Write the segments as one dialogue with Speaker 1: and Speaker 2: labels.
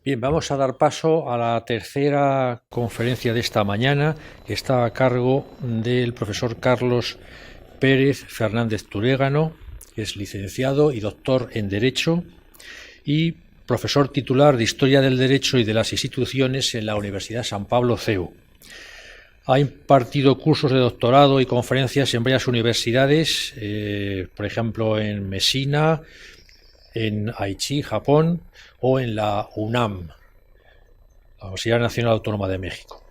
Speaker 1: Bien, vamos a dar paso a la tercera conferencia de esta mañana, que está a cargo del profesor Carlos Pérez Fernández Turégano, que es licenciado y doctor en Derecho y profesor titular de Historia del Derecho y de las Instituciones en la Universidad San Pablo CEU. Ha impartido cursos de doctorado y conferencias en varias universidades, por ejemplo en Messina, en Aichi, Japón, o en la UNAM, la Universidad Nacional Autónoma de México.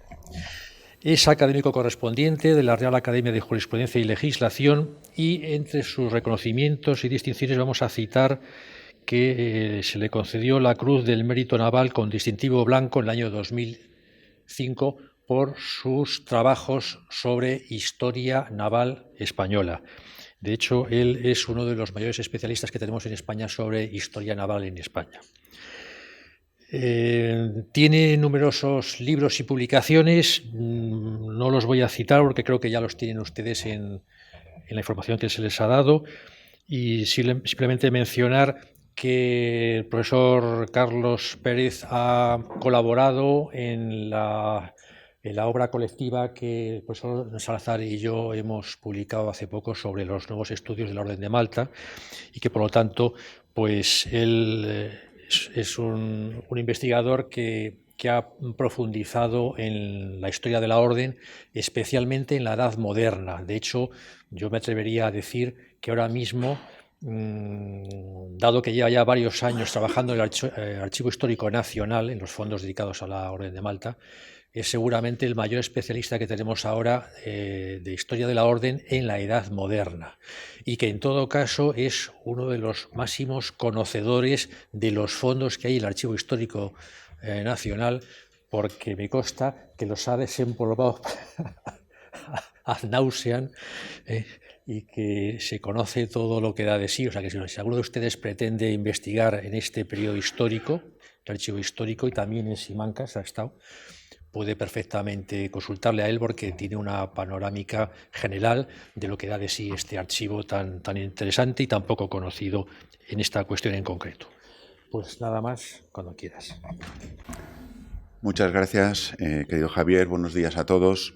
Speaker 1: Es académico correspondiente de la Real Academia de Jurisprudencia y Legislación y entre sus reconocimientos y distinciones vamos a citar que se le concedió la Cruz del Mérito Naval con distintivo blanco en el año 2005 por sus trabajos sobre historia naval española. De hecho, él es uno de los mayores especialistas que tenemos en España sobre historia naval en España. Tiene numerosos libros y publicaciones, no los voy a citar porque creo que ya los tienen ustedes en la información que se les ha dado, y simplemente mencionar que el profesor Carlos Pérez ha colaborado en la obra colectiva que el profesor Salazar y yo hemos publicado hace poco sobre los nuevos estudios de la Orden de Malta, y que por lo tanto pues él es un investigador que ha profundizado en la historia de la Orden, especialmente en la Edad Moderna. De hecho, yo me atrevería a decir que ahora mismo, dado que lleva ya varios años trabajando en el Archivo Histórico Nacional, en los fondos dedicados a la Orden de Malta, es seguramente el mayor especialista que tenemos ahora de historia de la Orden en la Edad Moderna, y que en todo caso es uno de los máximos conocedores de los fondos que hay en el Archivo Histórico Nacional, porque me consta que los ha desempolvado ad nauseam, y que se conoce todo lo que da de sí. O sea que si alguno de ustedes pretende investigar en este periodo histórico, el archivo histórico, y también en Simancas ha estado, puede perfectamente consultarle a él porque tiene una panorámica general de lo que da de sí este archivo tan interesante y tan poco conocido en esta cuestión en concreto. Pues nada más, cuando quieras.
Speaker 2: Muchas gracias, querido Javier. Buenos días a todos.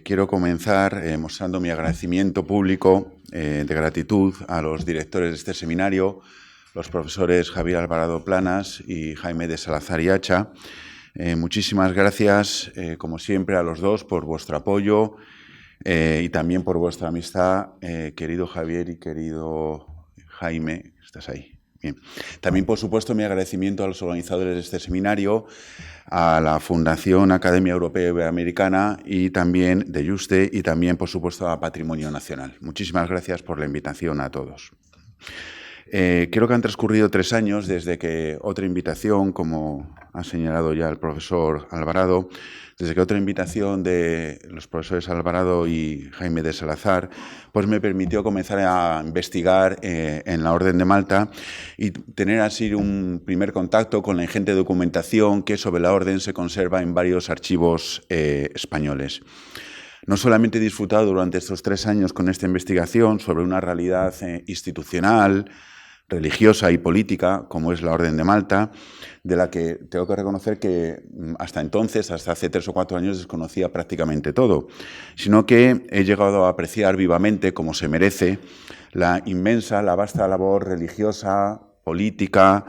Speaker 2: Quiero comenzar mostrando mi agradecimiento público de gratitud a los directores de este seminario, los profesores Javier Alvarado Planas y Jaime de Salazar y Hacha. Muchísimas gracias, como siempre, a los dos por vuestro apoyo y también por vuestra amistad, querido Javier y querido Jaime. ¿Estás ahí? Bien. También, por supuesto, mi agradecimiento a los organizadores de este seminario, a la Fundación Academia Europea Iberoamericana y también de Yuste, y también, por supuesto, a Patrimonio Nacional. Muchísimas gracias por la invitación a todos. Creo que han transcurrido 3 años desde que otra invitación, como ha señalado ya el profesor Alvarado, desde que otra invitación de los profesores Alvarado y Jaime de Salazar, pues me permitió comenzar a investigar en la Orden de Malta y tener así un primer contacto con la ingente documentación que sobre la Orden se conserva en varios archivos españoles. No solamente he disfrutado durante estos 3 años con esta investigación sobre una realidad institucional, religiosa y política, como es la Orden de Malta, de la que tengo que reconocer que hasta entonces, hasta hace 3 o 4 años, desconocía prácticamente todo, sino que he llegado a apreciar vivamente, como se merece, la inmensa, la vasta labor religiosa, política,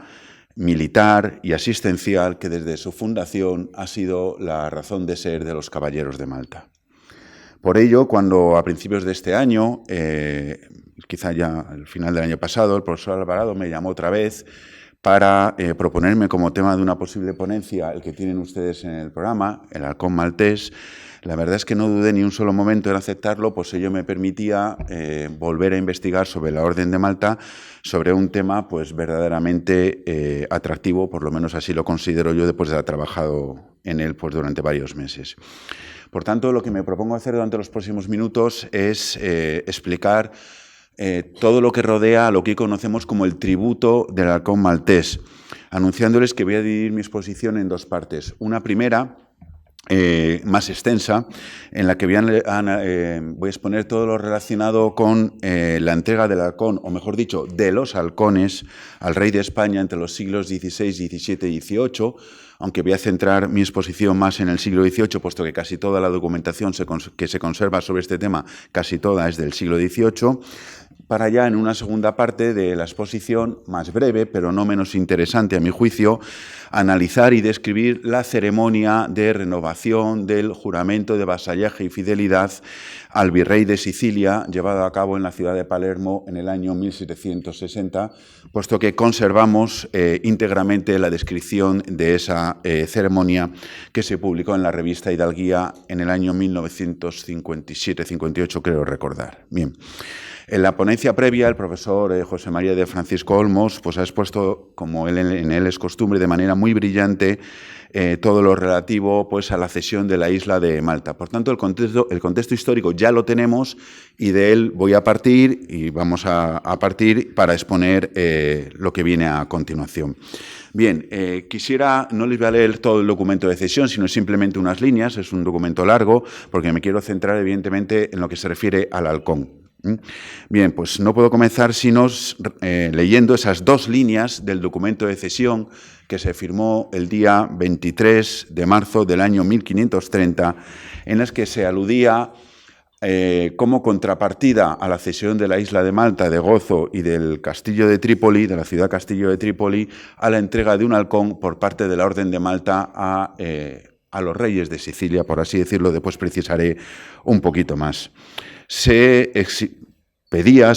Speaker 2: militar y asistencial que desde su fundación ha sido la razón de ser de los Caballeros de Malta. Por ello, cuando a principios de este año, quizá ya al final del año pasado, el profesor Alvarado me llamó otra vez para proponerme como tema de una posible ponencia el que tienen ustedes en el programa, el Halcón Maltés, la verdad es que no dudé ni un solo momento en aceptarlo, pues ello me permitía volver a investigar sobre la Orden de Malta, sobre un tema pues verdaderamente atractivo, por lo menos así lo considero yo después de haber trabajado en él pues, durante varios meses. Por tanto, lo que me propongo hacer durante los próximos minutos es explicar todo lo que rodea a lo que conocemos como el tributo del Halcón Maltés, anunciándoles que voy a dividir mi exposición en 2 partes. Una primera, más extensa, en la que voy a exponer todo lo relacionado con la entrega del halcón, o mejor dicho, de los halcones al rey de España entre los siglos XVI, XVII y XVIII, aunque voy a centrar mi exposición más en el siglo XVIII, puesto que casi toda la documentación que se conserva sobre este tema, casi toda es del siglo XVIII, para ya en una segunda parte de la exposición, más breve, pero no menos interesante a mi juicio, analizar y describir la ceremonia de renovación del juramento de vasallaje y fidelidad al virrey de Sicilia, llevado a cabo en la ciudad de Palermo en el año 1760, puesto que conservamos íntegramente la descripción de esa ceremonia que se publicó en la revista Hidalguía en el año 1957-58, creo recordar. Bien. En la ponencia previa, el profesor José María de Francisco Olmos pues, ha expuesto, como en él es costumbre, de manera muy brillante todo lo relativo pues, a la cesión de la isla de Malta. Por tanto, el contexto histórico ya lo tenemos y de él voy a partir y vamos a partir para exponer lo que viene a continuación. Bien, no les voy a leer todo el documento de cesión, sino simplemente unas líneas. Es un documento largo porque me quiero centrar evidentemente en lo que se refiere al halcón. Bien, pues no puedo comenzar sino leyendo esas dos líneas del documento de cesión que se firmó el día 23 de marzo del año 1530, en las que se aludía como contrapartida a la cesión de la isla de Malta, de Gozo y del Castillo de Trípoli, de la ciudad Castillo de Trípoli, a la entrega de un halcón por parte de la Orden de Malta a los reyes de Sicilia, por así decirlo. Después precisaré un poquito más. Se exigía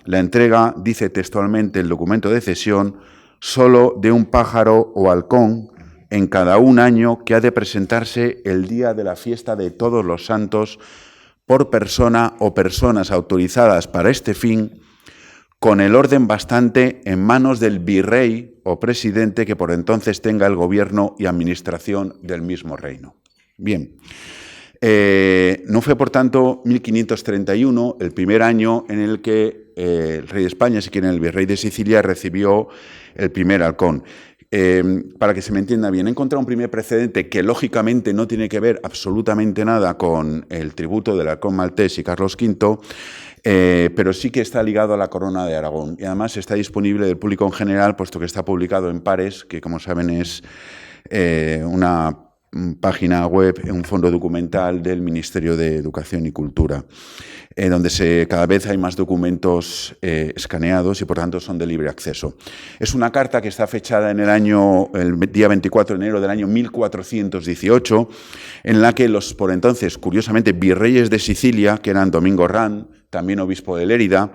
Speaker 2: la entrega, dice textualmente el documento de cesión, solo de un pájaro o halcón en cada un año que ha de presentarse el día de la fiesta de Todos los Santos por persona o personas autorizadas para este fin, con el orden bastante en manos del virrey o presidente que por entonces tenga el gobierno y administración del mismo reino. Bien. No fue, por tanto, 1531 el primer año en el que el rey de España, si quieren el virrey de Sicilia, recibió el primer halcón. Para que se me entienda bien, he encontrado un primer precedente que lógicamente no tiene que ver absolutamente nada con el tributo del halcón maltés y Carlos V, pero sí que está ligado a la corona de Aragón y además está disponible del público en general, puesto que está publicado en Pares, que como saben es una página web, un fondo documental del Ministerio de Educación y Cultura, donde cada vez hay más documentos escaneados y por tanto son de libre acceso. Es una carta que está fechada el día 24 de enero del año 1418, en la que los por entonces, curiosamente, virreyes de Sicilia, que eran Domingo Ran, también obispo de Lérida,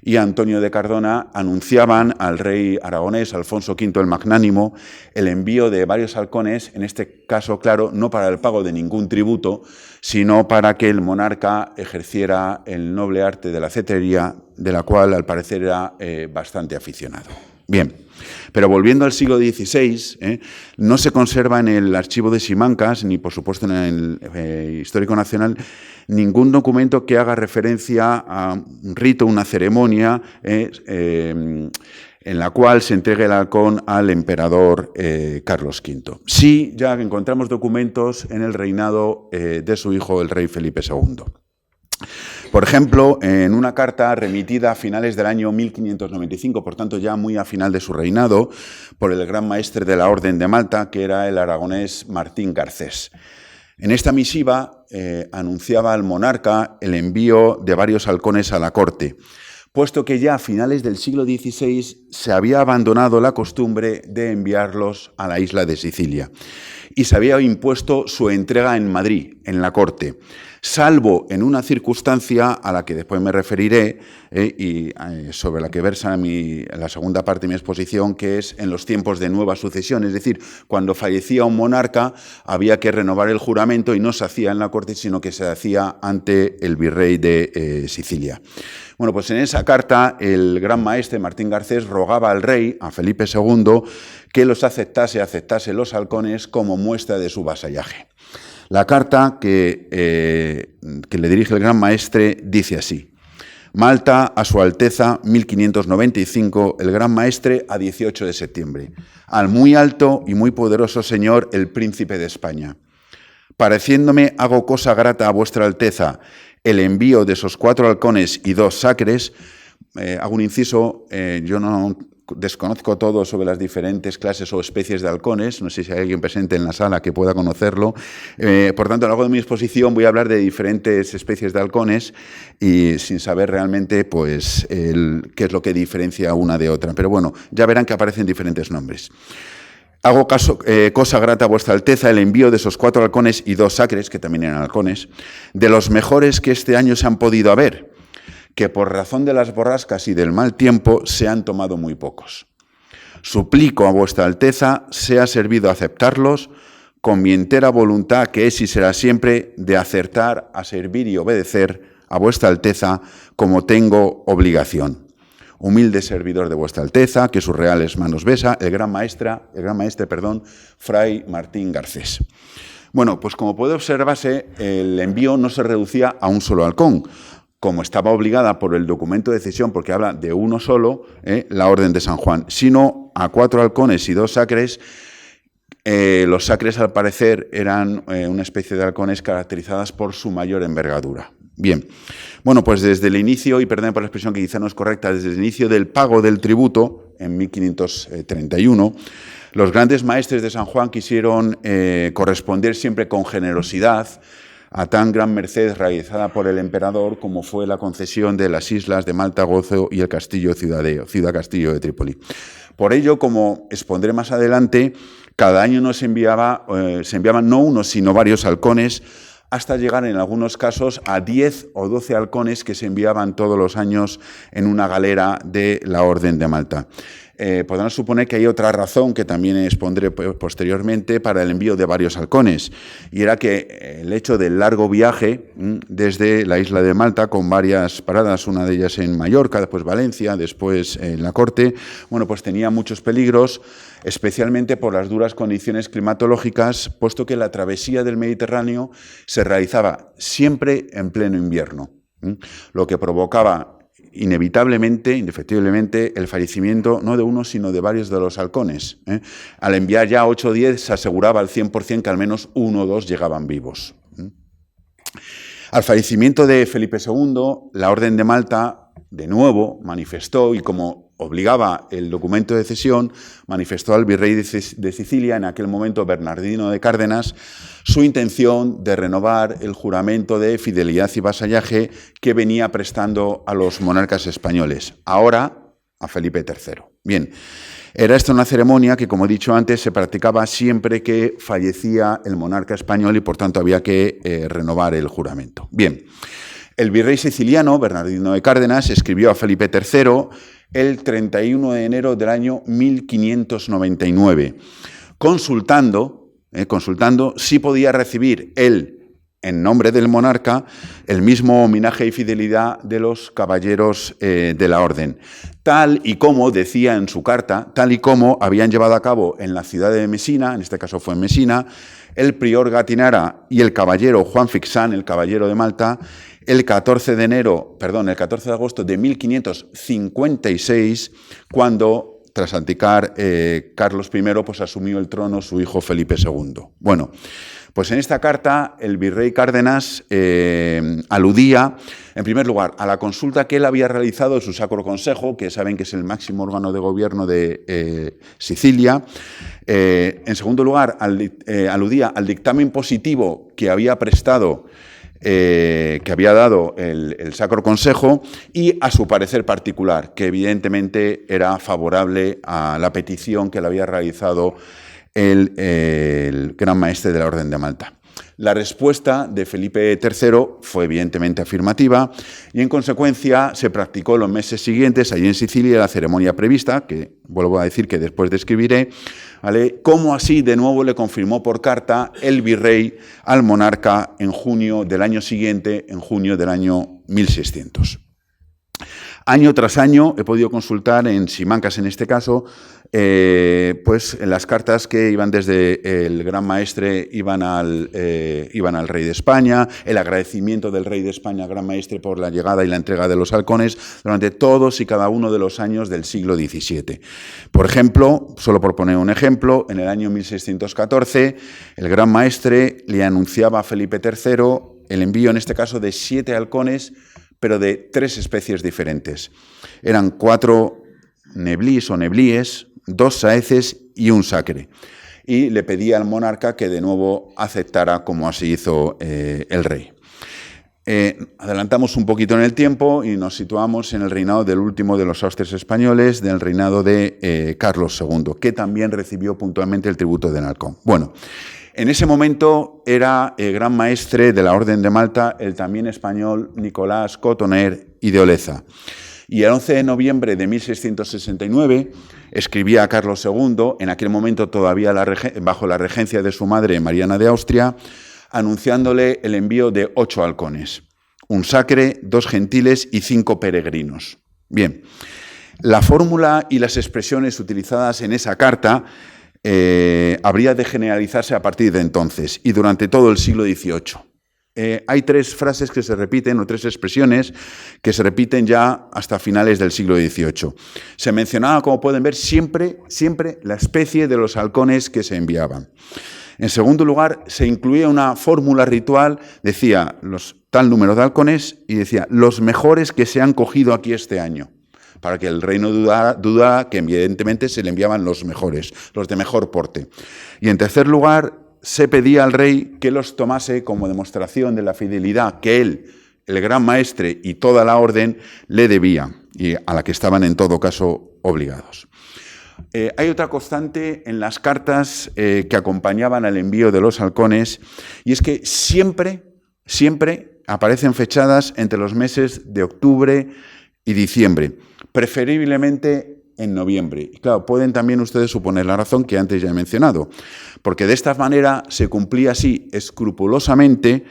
Speaker 2: y Antonio de Cardona, anunciaban al rey aragonés Alfonso V el Magnánimo el envío de varios halcones, en este caso, claro, no para el pago de ningún tributo, sino para que el monarca ejerciera el noble arte de la cetrería, de la cual al parecer era bastante aficionado. Bien, pero volviendo al siglo XVI, no se conserva en el archivo de Simancas, ni por supuesto en el Histórico Nacional, ningún documento que haga referencia a un rito, una ceremonia en la cual se entregue el halcón al emperador Carlos V. Sí, ya encontramos documentos en el reinado de su hijo, el rey Felipe II. Por ejemplo, en una carta remitida a finales del año 1595, por tanto ya muy a final de su reinado, por el gran maestre de la Orden de Malta, que era el aragonés Martín Garcés. En esta misiva anunciaba al monarca el envío de varios halcones a la corte, puesto que ya a finales del siglo XVI se había abandonado la costumbre de enviarlos a la isla de Sicilia y se había impuesto su entrega en Madrid, en la corte, salvo en una circunstancia a la que después me referiré y sobre la que versa la segunda parte de mi exposición, que es en los tiempos de nueva sucesión, es decir, cuando fallecía un monarca había que renovar el juramento y no se hacía en la corte, sino que se hacía ante el virrey de Sicilia. Bueno, pues en esa carta el gran maestre Martín Garcés rogaba al rey, a Felipe II, que los aceptase los halcones como muestra de su vasallaje. La carta que le dirige el gran maestre dice así: Malta, a su Alteza, 1595, el gran maestre, a 18 de septiembre. Al muy alto y muy poderoso señor, el príncipe de España. Pareciéndome hago cosa grata a vuestra Alteza el envío de esos 4 halcones y 2 sacres. Hago un inciso, yo no desconozco todo sobre las diferentes clases o especies de halcones, no sé si hay alguien presente en la sala que pueda conocerlo. Por tanto, a lo largo de mi exposición voy a hablar de diferentes especies de halcones y sin saber realmente pues, qué es lo que diferencia una de otra. Pero bueno, ya verán que aparecen diferentes nombres. Hago cosa grata a vuestra Alteza el envío de esos 4 halcones y 2 sacres, que también eran halcones, de los mejores que este año se han podido haber, que por razón de las borrascas y del mal tiempo se han tomado muy pocos. Suplico a vuestra Alteza sea servido a aceptarlos con mi entera voluntad, que es y será siempre de acertar a servir y obedecer a vuestra Alteza como tengo obligación. Humilde servidor de vuestra Alteza, que sus reales manos besa, el gran maestre, Fray Martín Garcés. Bueno, pues como puede observarse, el envío no se reducía a un solo halcón, como estaba obligada por el documento de cesión, porque habla de uno solo, la Orden de San Juan, sino a 4 halcones y 2 sacres. Los sacres, al parecer, eran una especie de halcones caracterizadas por su mayor envergadura. Bien, bueno, pues desde el inicio, y perdón por la expresión que quizá no es correcta, desde el inicio del pago del tributo, en 1531, los grandes maestres de San Juan quisieron corresponder siempre con generosidad a tan gran merced realizada por el emperador como fue la concesión de las islas de Malta, Gozo y el castillo Ciudad Castillo de Trípoli. Por ello, como expondré más adelante, cada año se enviaban no uno, sino varios halcones, hasta llegar en algunos casos a 10 o 12 halcones que se enviaban todos los años en una galera de la Orden de Malta. Podrán suponer que hay otra razón que también expondré posteriormente para el envío de varios halcones, y era que el hecho del largo viaje desde la isla de Malta, con varias paradas, una de ellas en Mallorca, después Valencia, después en la Corte, bueno, pues tenía muchos peligros, especialmente por las duras condiciones climatológicas, puesto que la travesía del Mediterráneo se realizaba siempre en pleno invierno, lo que provocaba inevitablemente, indefectiblemente, el fallecimiento no de uno, sino de varios de los halcones. Al enviar ya 8 o 10, se aseguraba al 100% que al menos 1 o 2 llegaban vivos. Al fallecimiento de Felipe II, la Orden de Malta, de nuevo, manifestó, y como obligaba el documento de cesión, manifestó al virrey de Sicilia, en aquel momento Bernardino de Cárdenas, su intención de renovar el juramento de fidelidad y vasallaje que venía prestando a los monarcas españoles, ahora a Felipe III. Bien, era esta una ceremonia que, como he dicho antes, se practicaba siempre que fallecía el monarca español y, por tanto, había que renovar el juramento. Bien, el virrey siciliano, Bernardino de Cárdenas, escribió a Felipe III el 31 de enero del año 1599, consultando si podía recibir él, en nombre del monarca, el mismo homenaje y fidelidad de los caballeros de la orden, tal y como decía en su carta, tal y como habían llevado a cabo en la ciudad de Mesina, en este caso fue en Mesina, el prior Gatinara y el caballero Juan Fixán, el caballero de Malta, el 14 de agosto de 1556, cuando, tras abdicar Carlos I, pues asumió el trono su hijo Felipe II. Bueno, pues en esta carta el virrey Cárdenas aludía, en primer lugar, a la consulta que él había realizado en su Sacro Consejo, que saben que es el máximo órgano de gobierno de Sicilia. En segundo lugar, aludía al dictamen positivo que había prestado, que había dado el Sacro Consejo, y a su parecer particular, que evidentemente era favorable a la petición que le había realizado el gran maestre de la Orden de Malta. La respuesta de Felipe III fue evidentemente afirmativa y, en consecuencia, se practicó los meses siguientes allí en Sicilia la ceremonia prevista, que vuelvo a decir que después describiré, ¿vale? Como así de nuevo le confirmó por carta el virrey al monarca en junio del año siguiente, en junio del año 1600. Año tras año he podido consultar en Simancas, en este caso, pues en las cartas que iban desde el Gran Maestre, iban al Rey de España, el agradecimiento del Rey de España al Gran Maestre por la llegada y la entrega de los halcones durante todos y cada uno de los años del siglo XVII. Por ejemplo, solo por poner un ejemplo, en el año 1614 el Gran Maestre le anunciaba a Felipe III el envío, en este caso, de 7 halcones, pero de 3 especies diferentes. Eran 4 neblís o neblíes, 2 saeces y 1 sacre. Y le pedía al monarca que de nuevo aceptara, como así hizo el rey. Adelantamos un poquito en el tiempo y nos situamos en el reinado del último de los Austres españoles, del reinado de Carlos II, que también recibió puntualmente el tributo del halcón. Bueno, en ese momento era Gran Maestre de la Orden de Malta el también español Nicolás Cotoner y de Oleza. Y el 11 de noviembre de 1669 escribía a Carlos II, en aquel momento todavía bajo la regencia de su madre Mariana de Austria, anunciándole el envío de 8 halcones, 1 sacre, 2 gentiles y 5 peregrinos. Bien, la fórmula y las expresiones utilizadas en esa carta habría de generalizarse a partir de entonces y durante todo el siglo XVIII. Hay 3 frases que se repiten, o 3 expresiones que se repiten ya hasta finales del siglo XVIII. Se mencionaba, como pueden ver, siempre la especie de los halcones que se enviaban. En segundo lugar, se incluía una fórmula ritual, decía tal número de halcones y decía los mejores que se han cogido aquí este año, para que el rey no dudara que evidentemente se le enviaban los mejores, los de mejor porte. Y en tercer lugar, se pedía al rey que los tomase como demostración de la fidelidad que él, el Gran Maestre y toda la orden le debía y a la que estaban en todo caso obligados. Hay otra constante en las cartas que acompañaban al envío de los halcones y es que siempre aparecen fechadas entre los meses de octubre y diciembre, preferiblemente en noviembre. Y claro, pueden también ustedes suponer la razón que antes ya he mencionado, porque de esta manera se cumplía así escrupulosamente,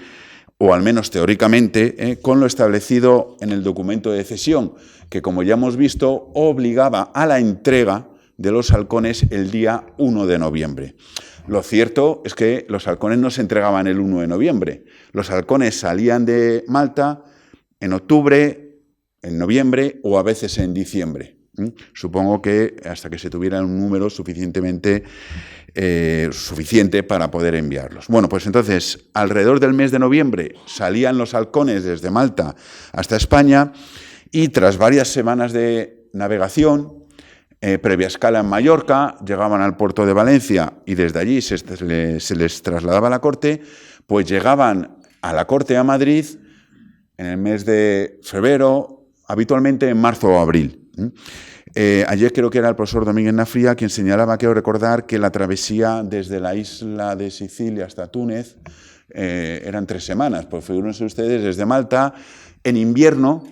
Speaker 2: o al menos teóricamente, con lo establecido en el documento de cesión, que como ya hemos visto, obligaba a la entrega de los halcones el día 1 de noviembre. Lo cierto es que los halcones no se entregaban el 1 de noviembre. Los halcones salían de Malta en octubre, en noviembre o a veces en diciembre. Supongo que hasta que se tuviera un número suficiente para poder enviarlos. Bueno, pues entonces, alrededor del mes de noviembre salían los halcones desde Malta hasta España y tras varias semanas de navegación, previa escala en Mallorca, llegaban al puerto de Valencia y desde allí se les trasladaba a la corte, pues llegaban a la corte a Madrid en el mes de febrero, habitualmente en marzo o abril. Ayer creo que era el profesor Domínguez Nafría quien señalaba, quiero recordar, que la travesía desde la isla de Sicilia hasta Túnez eran 3 semanas. Pues figúrense ustedes desde Malta en invierno,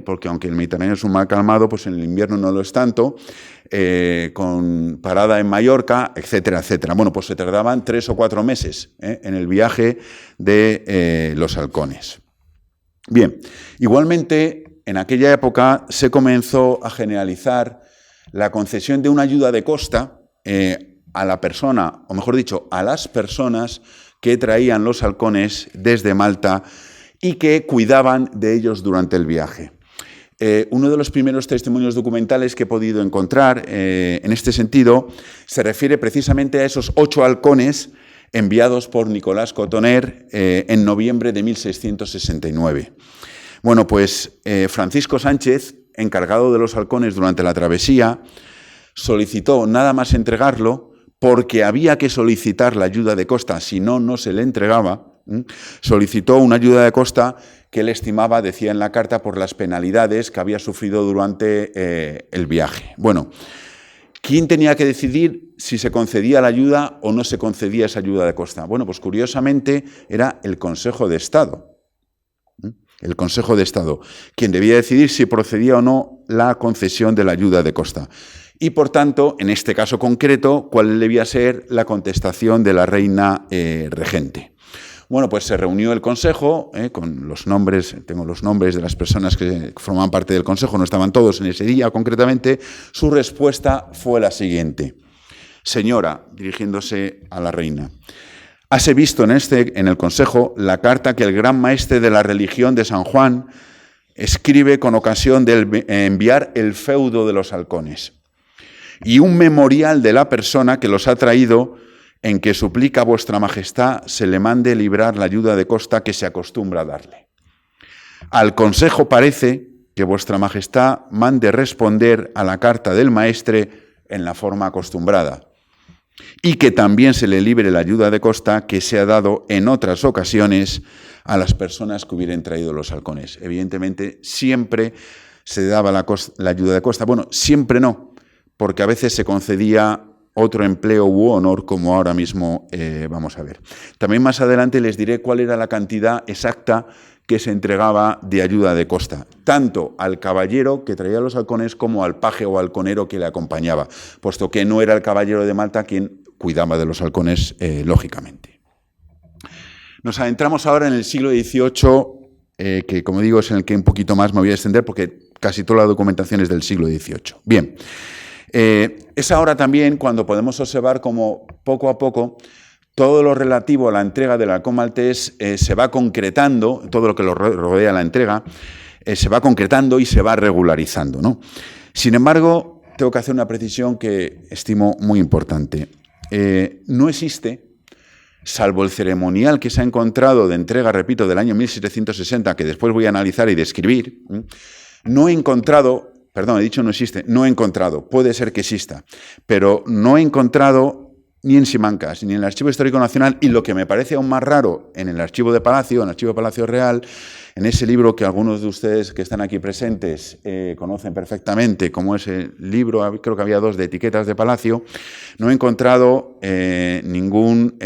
Speaker 2: porque aunque el Mediterráneo es un mar calmado, pues en el invierno no lo es tanto, con parada en Mallorca, etcétera, etcétera. Bueno, pues se tardaban 3 o 4 meses en el viaje de los halcones. Bien, igualmente en aquella época se comenzó a generalizar la concesión de una ayuda de costa a la persona, o mejor dicho, a las personas que traían los halcones desde Malta y que cuidaban de ellos durante el viaje. Uno de los primeros testimonios documentales que he podido encontrar en este sentido se refiere precisamente a esos 8 halcones enviados por Nicolás Cotoner en noviembre de 1669. Bueno, pues Francisco Sánchez, encargado de los halcones durante la travesía, solicitó nada más entregarlo, porque había que solicitar la ayuda de costa, si no, no se le entregaba. Solicitó una ayuda de costa que él estimaba, decía en la carta, por las penalidades que había sufrido durante el viaje. Bueno, ¿quién tenía que decidir si se concedía la ayuda o no se concedía esa ayuda de costa? Bueno, pues curiosamente era el Consejo de Estado. El Consejo de Estado, quien debía decidir si procedía o no la concesión de la ayuda de costa. Y, por tanto, en este caso concreto, cuál debía ser la contestación de la reina regente. Bueno, pues se reunió el Consejo con los nombres, tengo los nombres de las personas que formaban parte del Consejo, no estaban todos en ese día concretamente. Su respuesta fue la siguiente: señora, dirigiéndose a la reina, hase visto en el Consejo la carta que el gran maestre de la religión de San Juan escribe con ocasión de enviar el feudo de los halcones, y un memorial de la persona que los ha traído, en que suplica a vuestra majestad se le mande librar la ayuda de costa que se acostumbra a darle. Al Consejo parece que vuestra majestad mande responder a la carta del maestre en la forma acostumbrada, y que también se le libre la ayuda de costa que se ha dado en otras ocasiones a las personas que hubieran traído los halcones. Evidentemente, siempre se daba la ayuda de costa. Bueno, siempre no, porque a veces se concedía otro empleo u honor, como ahora mismo vamos a ver. También más adelante les diré cuál era la cantidad exacta que se entregaba de ayuda de costa, tanto al caballero que traía los halcones como al paje o halconero que le acompañaba, puesto que no era el caballero de Malta quien cuidaba de los halcones, lógicamente. Nos adentramos ahora en el siglo XVIII, que, como digo, es en el que un poquito más me voy a extender, porque casi toda la documentación es del siglo XVIII. Bien. Es ahora también cuando podemos observar cómo poco a poco todo lo relativo a la entrega del halcón maltés se va concretando, todo lo que lo rodea la entrega, se va concretando y se va regularizando, ¿no? Sin embargo, tengo que hacer una precisión que estimo muy importante. No existe, salvo el ceremonial que se ha encontrado de entrega, repito, del año 1760, que después voy a analizar y describir, no he encontrado... Perdón, he dicho no existe, no he encontrado, puede ser que exista, pero no he encontrado ni en Simancas, ni en el Archivo Histórico Nacional, y lo que me parece aún más raro, en el Archivo de Palacio, en el Archivo de Palacio Real, en ese libro que algunos de ustedes que están aquí presentes conocen perfectamente, como ese libro, creo que había 2 de etiquetas de Palacio, no he encontrado ningún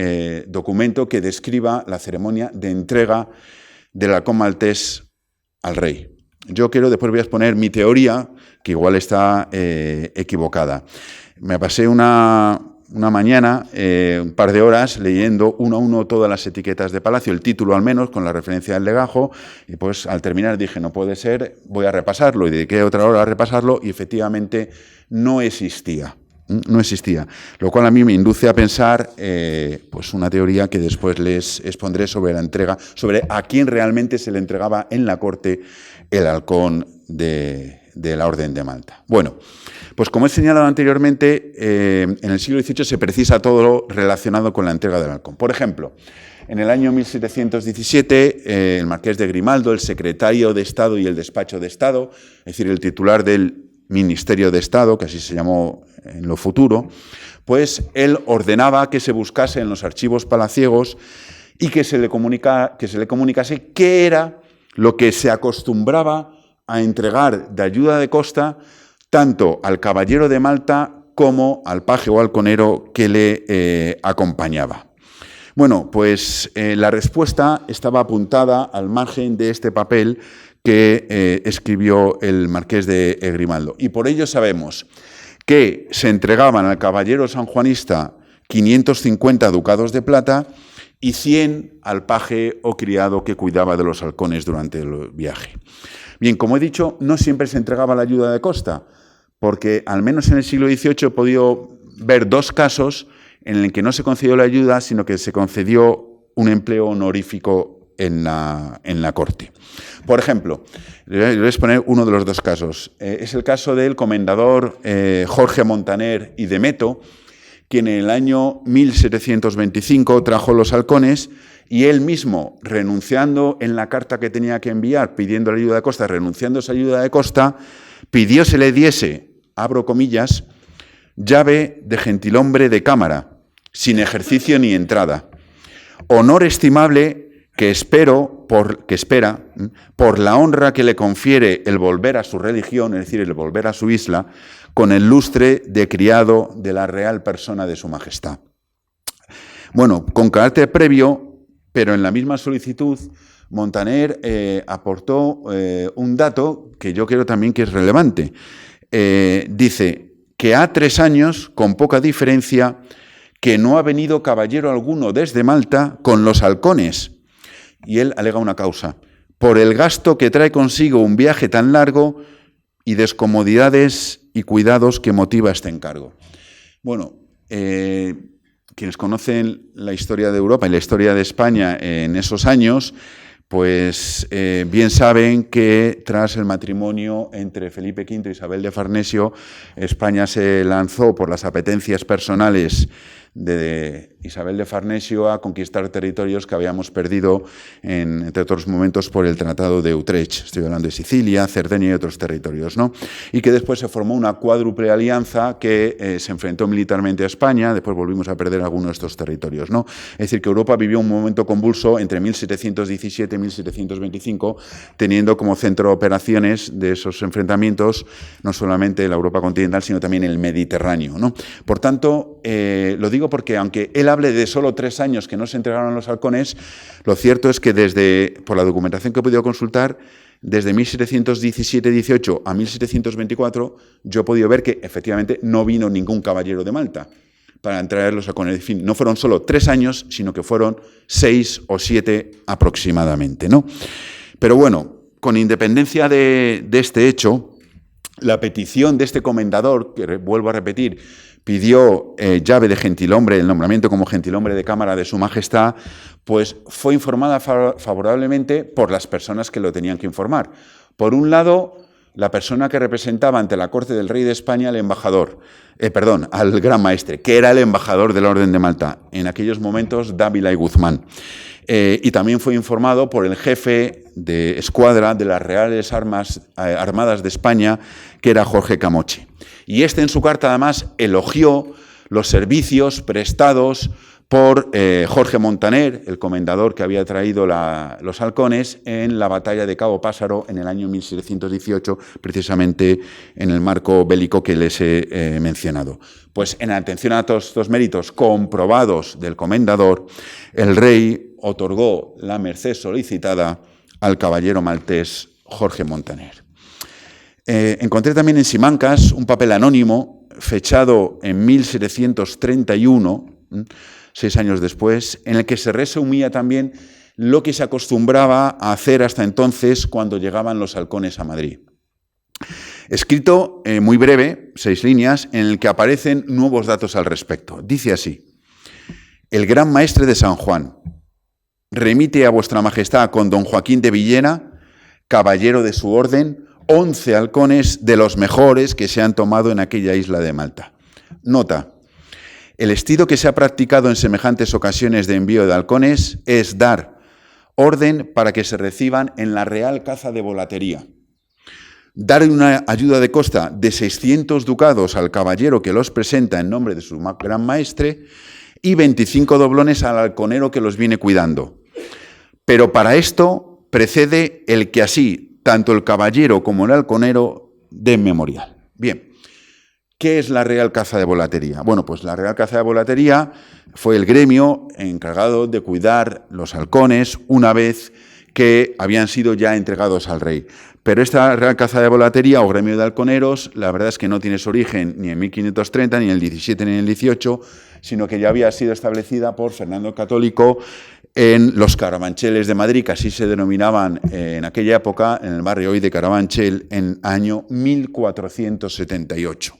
Speaker 2: documento que describa la ceremonia de entrega del halcón maltés al rey. Yo después voy a exponer mi teoría, que igual está equivocada. Me pasé una mañana, un par de horas, leyendo uno a uno todas las etiquetas de Palacio, el título al menos, con la referencia del legajo, y pues al terminar dije, no puede ser, voy a repasarlo, y dediqué otra hora a repasarlo, y efectivamente no existía. No existía, lo cual a mí me induce a pensar pues una teoría que después les expondré sobre la entrega, sobre a quién realmente se le entregaba en la corte el halcón de la Orden de Malta. Bueno, pues como he señalado anteriormente, en el siglo XVIII se precisa todo lo relacionado con la entrega del halcón. Por ejemplo, en el año 1717, el marqués de Grimaldo, el secretario de Estado y el despacho de Estado, es decir, el titular del Ministerio de Estado, que así se llamó en lo futuro, pues él ordenaba que se buscase en los archivos palaciegos y que se le comunicase qué era lo que se acostumbraba a entregar de ayuda de costa tanto al caballero de Malta como al paje o halconero que le acompañaba. Bueno, pues la respuesta estaba apuntada al margen de este papel que escribió el marqués de Grimaldo. Y por ello sabemos que se entregaban al caballero sanjuanista 550 ducados de plata y 100 al paje o criado que cuidaba de los halcones durante el viaje. Bien, como he dicho, no siempre se entregaba la ayuda de costa, porque al menos en el siglo XVIII he podido ver 2 casos en el que no se concedió la ayuda, sino que se concedió un empleo honorífico en la corte. Por ejemplo, le voy a exponer uno de los 2 casos. Es el caso del comendador Jorge Montaner y de Meto, quien en el año 1725 trajo los halcones y él mismo, renunciando en la carta que tenía que enviar, pidiendo la ayuda de costa, renunciando a esa ayuda de costa, pidió se le diese, abro comillas, llave de gentilhombre de cámara, sin ejercicio ni entrada. Honor estimable que espera, por la honra que le confiere el volver a su religión, es decir, el volver a su isla, con el lustre de criado de la real persona de su majestad. Bueno, con carácter previo, pero en la misma solicitud, Montaner aportó un dato que yo creo también que es relevante. Dice que ha 3 años, con poca diferencia, que no ha venido caballero alguno desde Malta con los halcones, y él alega una causa: por el gasto que trae consigo un viaje tan largo y descomodidades y cuidados que motiva este encargo. Bueno, quienes conocen la historia de Europa y la historia de España en esos años, pues bien saben que tras el matrimonio entre Felipe V e Isabel de Farnesio, España se lanzó por las apetencias personales de Isabel de Farnesio a conquistar territorios que habíamos perdido, entre otros momentos, por el Tratado de Utrecht. Estoy hablando de Sicilia, Cerdeña y otros territorios, ¿no? Y que después se formó una cuádruple alianza que se enfrentó militarmente a España. Después volvimos a perder algunos de estos territorios, ¿no? Es decir, que Europa vivió un momento convulso entre 1717 y 1725, teniendo como centro de operaciones de esos enfrentamientos no solamente la Europa continental, sino también el Mediterráneo, ¿no? Por tanto, lo digo porque aunque él hable de solo 3 años que no se entregaron los halcones, lo cierto es que por la documentación que he podido consultar, desde 1717-18 a 1724, yo he podido ver que efectivamente no vino ningún caballero de Malta para entregar los halcones. En fin, no fueron solo 3 años, sino que fueron 6 o 7 aproximadamente, ¿no? Pero bueno, con independencia de este hecho, la petición de este comendador, que vuelvo a repetir, pidió llave de gentilhombre, el nombramiento como gentilhombre de cámara de su majestad, pues fue informada favorablemente por las personas que lo tenían que informar. Por un lado, la persona que representaba ante la corte del rey de España al al gran maestre, que era el embajador de la Orden de Malta, en aquellos momentos Dávila y Guzmán. Y también fue informado por el jefe de escuadra de las Reales Armadas de España, que era Jorge Camochi. Y en su carta, además, elogió los servicios prestados por Jorge Montaner, el comendador que había traído los halcones en la batalla de Cabo Pásaro en el año 1718, precisamente en el marco bélico que les he mencionado. Pues en atención a todos estos méritos comprobados del comendador, el rey otorgó la merced solicitada al caballero maltés Jorge Montaner. Encontré también en Simancas un papel anónimo fechado en 1731, 6 años después, en el que se resumía también lo que se acostumbraba a hacer hasta entonces cuando llegaban los halcones a Madrid. Escrito muy breve, 6 líneas, en el que aparecen nuevos datos al respecto. Dice así: el gran maestre de San Juan remite a vuestra majestad con don Joaquín de Villena, caballero de su orden, 11 halcones de los mejores que se han tomado en aquella isla de Malta. Nota: el estilo que se ha practicado en semejantes ocasiones de envío de halcones es dar orden para que se reciban en la Real Caza de Volatería, dar una ayuda de costa de 600 ducados al caballero que los presenta en nombre de su gran maestre y 25 doblones al halconero que los viene cuidando. Pero para esto precede el que así tanto el caballero como el halconero den memorial. Bien, ¿qué es la Real Caza de Volatería? Bueno, pues la Real Caza de Volatería fue el gremio encargado de cuidar los halcones una vez que habían sido ya entregados al rey. Pero esta Real Caza de Volatería o gremio de halconeros, la verdad es que no tiene su origen ni en 1530, ni en el 17, ni en el 18, sino que ya había sido establecida por Fernando el Católico en los Carabancheles de Madrid, que así se denominaban en aquella época, en el barrio hoy de Carabanchel, en el año 1478.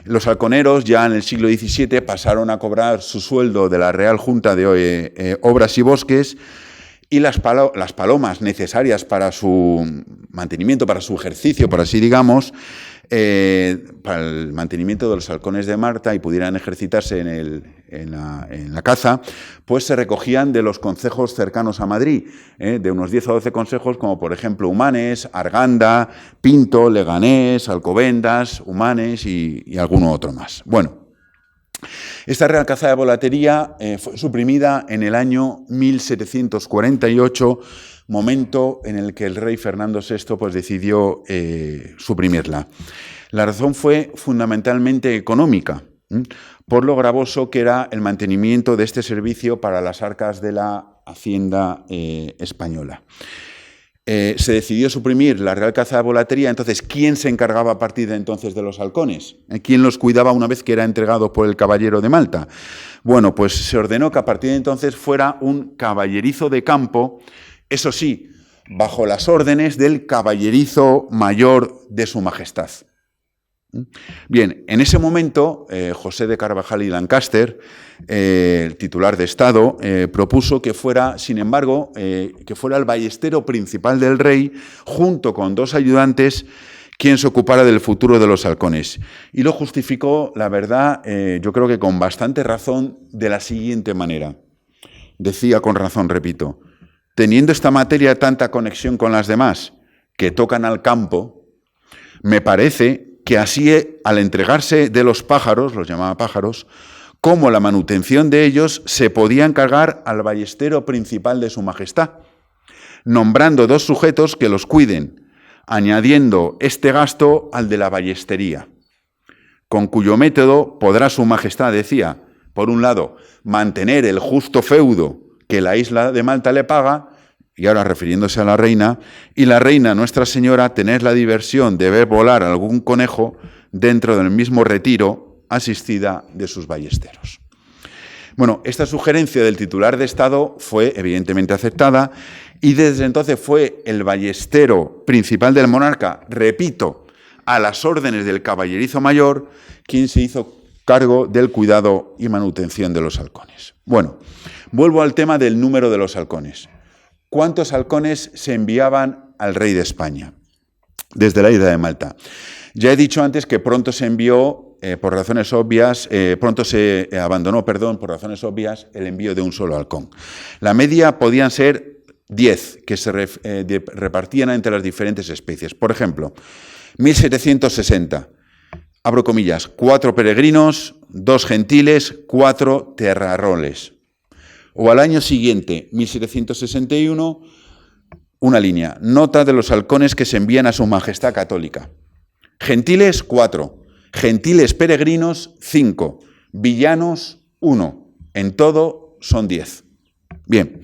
Speaker 2: Los halconeros ya en el siglo XVII pasaron a cobrar su sueldo de la Real Junta de Obras y Bosques, y las palomas necesarias para su mantenimiento, para su ejercicio, por así digamos, para el mantenimiento de los halcones de Malta y pudieran ejercitarse en la caza, pues se recogían de los concejos cercanos a Madrid, de unos 10 o 12 concejos, como por ejemplo Humanes, Arganda, Pinto, Leganés, Alcobendas, Humanes y alguno otro más. Bueno, esta Real Caza de Volatería fue suprimida en el año 1748, momento en el que el rey Fernando VI pues, decidió suprimirla. La razón fue fundamentalmente económica, por lo gravoso que era el mantenimiento de este servicio para las arcas de la Hacienda española. se decidió suprimir la Real Caza de Volatería. Entonces, ¿quién se encargaba a partir de entonces de los halcones? ¿Quién los cuidaba una vez que era entregado por el caballero de Malta? Bueno, pues se ordenó que a partir de entonces fuera un caballerizo de campo, eso sí, bajo las órdenes del caballerizo mayor de su majestad. Bien, en ese momento, José de Carvajal y Lancaster, el titular de Estado, propuso que fuera, sin embargo, que fuera el ballestero principal del rey, junto con 2 ayudantes, quien se ocupara del futuro de los halcones. Y lo justificó, la verdad, yo creo que con bastante razón, de la siguiente manera. Decía con razón, repito, teniendo esta materia tanta conexión con las demás, que tocan al campo, me parece que así, al entregarse de los pájaros, los llamaba pájaros, como la manutención de ellos se podía encargar al ballestero principal de su majestad, nombrando 2 sujetos que los cuiden, añadiendo este gasto al de la ballestería, con cuyo método podrá su majestad, decía, por un lado, mantener el justo feudo que la isla de Malta le paga, y ahora refiriéndose a la reina, y la reina Nuestra Señora tener la diversión de ver volar algún conejo dentro del mismo retiro, asistida de sus ballesteros. Bueno, esta sugerencia del titular de Estado fue evidentemente aceptada y desde entonces fue el ballestero principal del monarca, repito, a las órdenes del caballerizo mayor, quien se hizo cargo del cuidado y manutención de los halcones. Bueno, vuelvo al tema del número de los halcones. ¿Cuántos halcones se enviaban al rey de España desde la isla de Malta? Ya he dicho antes que pronto se envió, por razones obvias, pronto se abandonó, perdón, por razones obvias, el envío de un solo halcón. La media podían ser 10, que se repartían entre las diferentes especies. Por ejemplo, 1760, abro comillas, 4 peregrinos, 2 gentiles, 4 terraroles. O al año siguiente, 1761, una línea, nota de los halcones que se envían a su majestad católica. Gentiles, 4. Gentiles peregrinos, 5. Villanos, 1. En todo, son 10. Bien.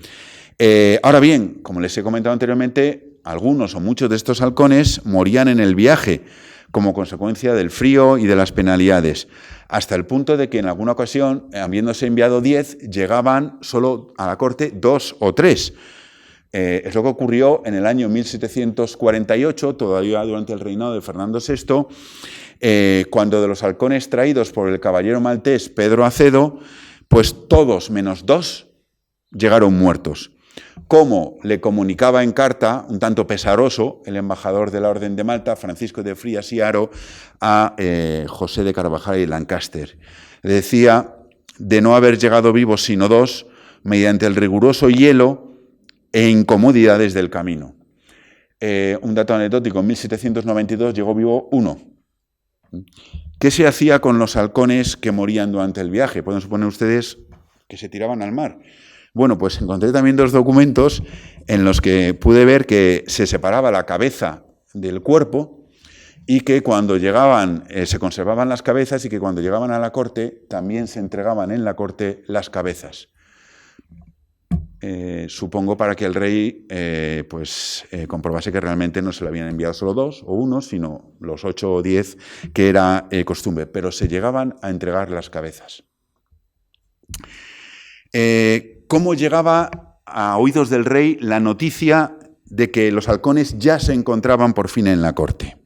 Speaker 2: Ahora bien, como les he comentado anteriormente, algunos o muchos de estos halcones morían en el viaje como consecuencia del frío y de las penalidades, hasta el punto de que en alguna ocasión, habiéndose enviado 10, llegaban solo a la corte 2 o 3. Es lo que ocurrió en el año 1748, todavía durante el reinado de Fernando VI, cuando de los halcones traídos por el caballero maltés Pedro Acedo, pues todos menos 2 llegaron muertos. Como le comunicaba en carta, un tanto pesaroso, el embajador de la Orden de Malta, Francisco de Frías y Haro, a José de Carvajal y Lancaster. Le decía de no haber llegado vivos sino 2, mediante el riguroso hielo e incomodidades del camino. Un dato anecdótico, en 1792 llegó vivo 1. ¿Qué se hacía con los halcones que morían durante el viaje? Pueden suponer ustedes que se tiraban al mar. Bueno, pues encontré también 2 documentos en los que pude ver que se separaba la cabeza del cuerpo y que cuando llegaban, se conservaban las cabezas y que cuando llegaban a la corte también se entregaban en la corte las cabezas. Supongo para que el rey comprobase que realmente no se le habían enviado solo 2 o 1, sino los 8 o 10 que era costumbre, pero se llegaban a entregar las cabezas. ¿Cómo llegaba a oídos del rey la noticia de que los halcones ya se encontraban por fin en la corte?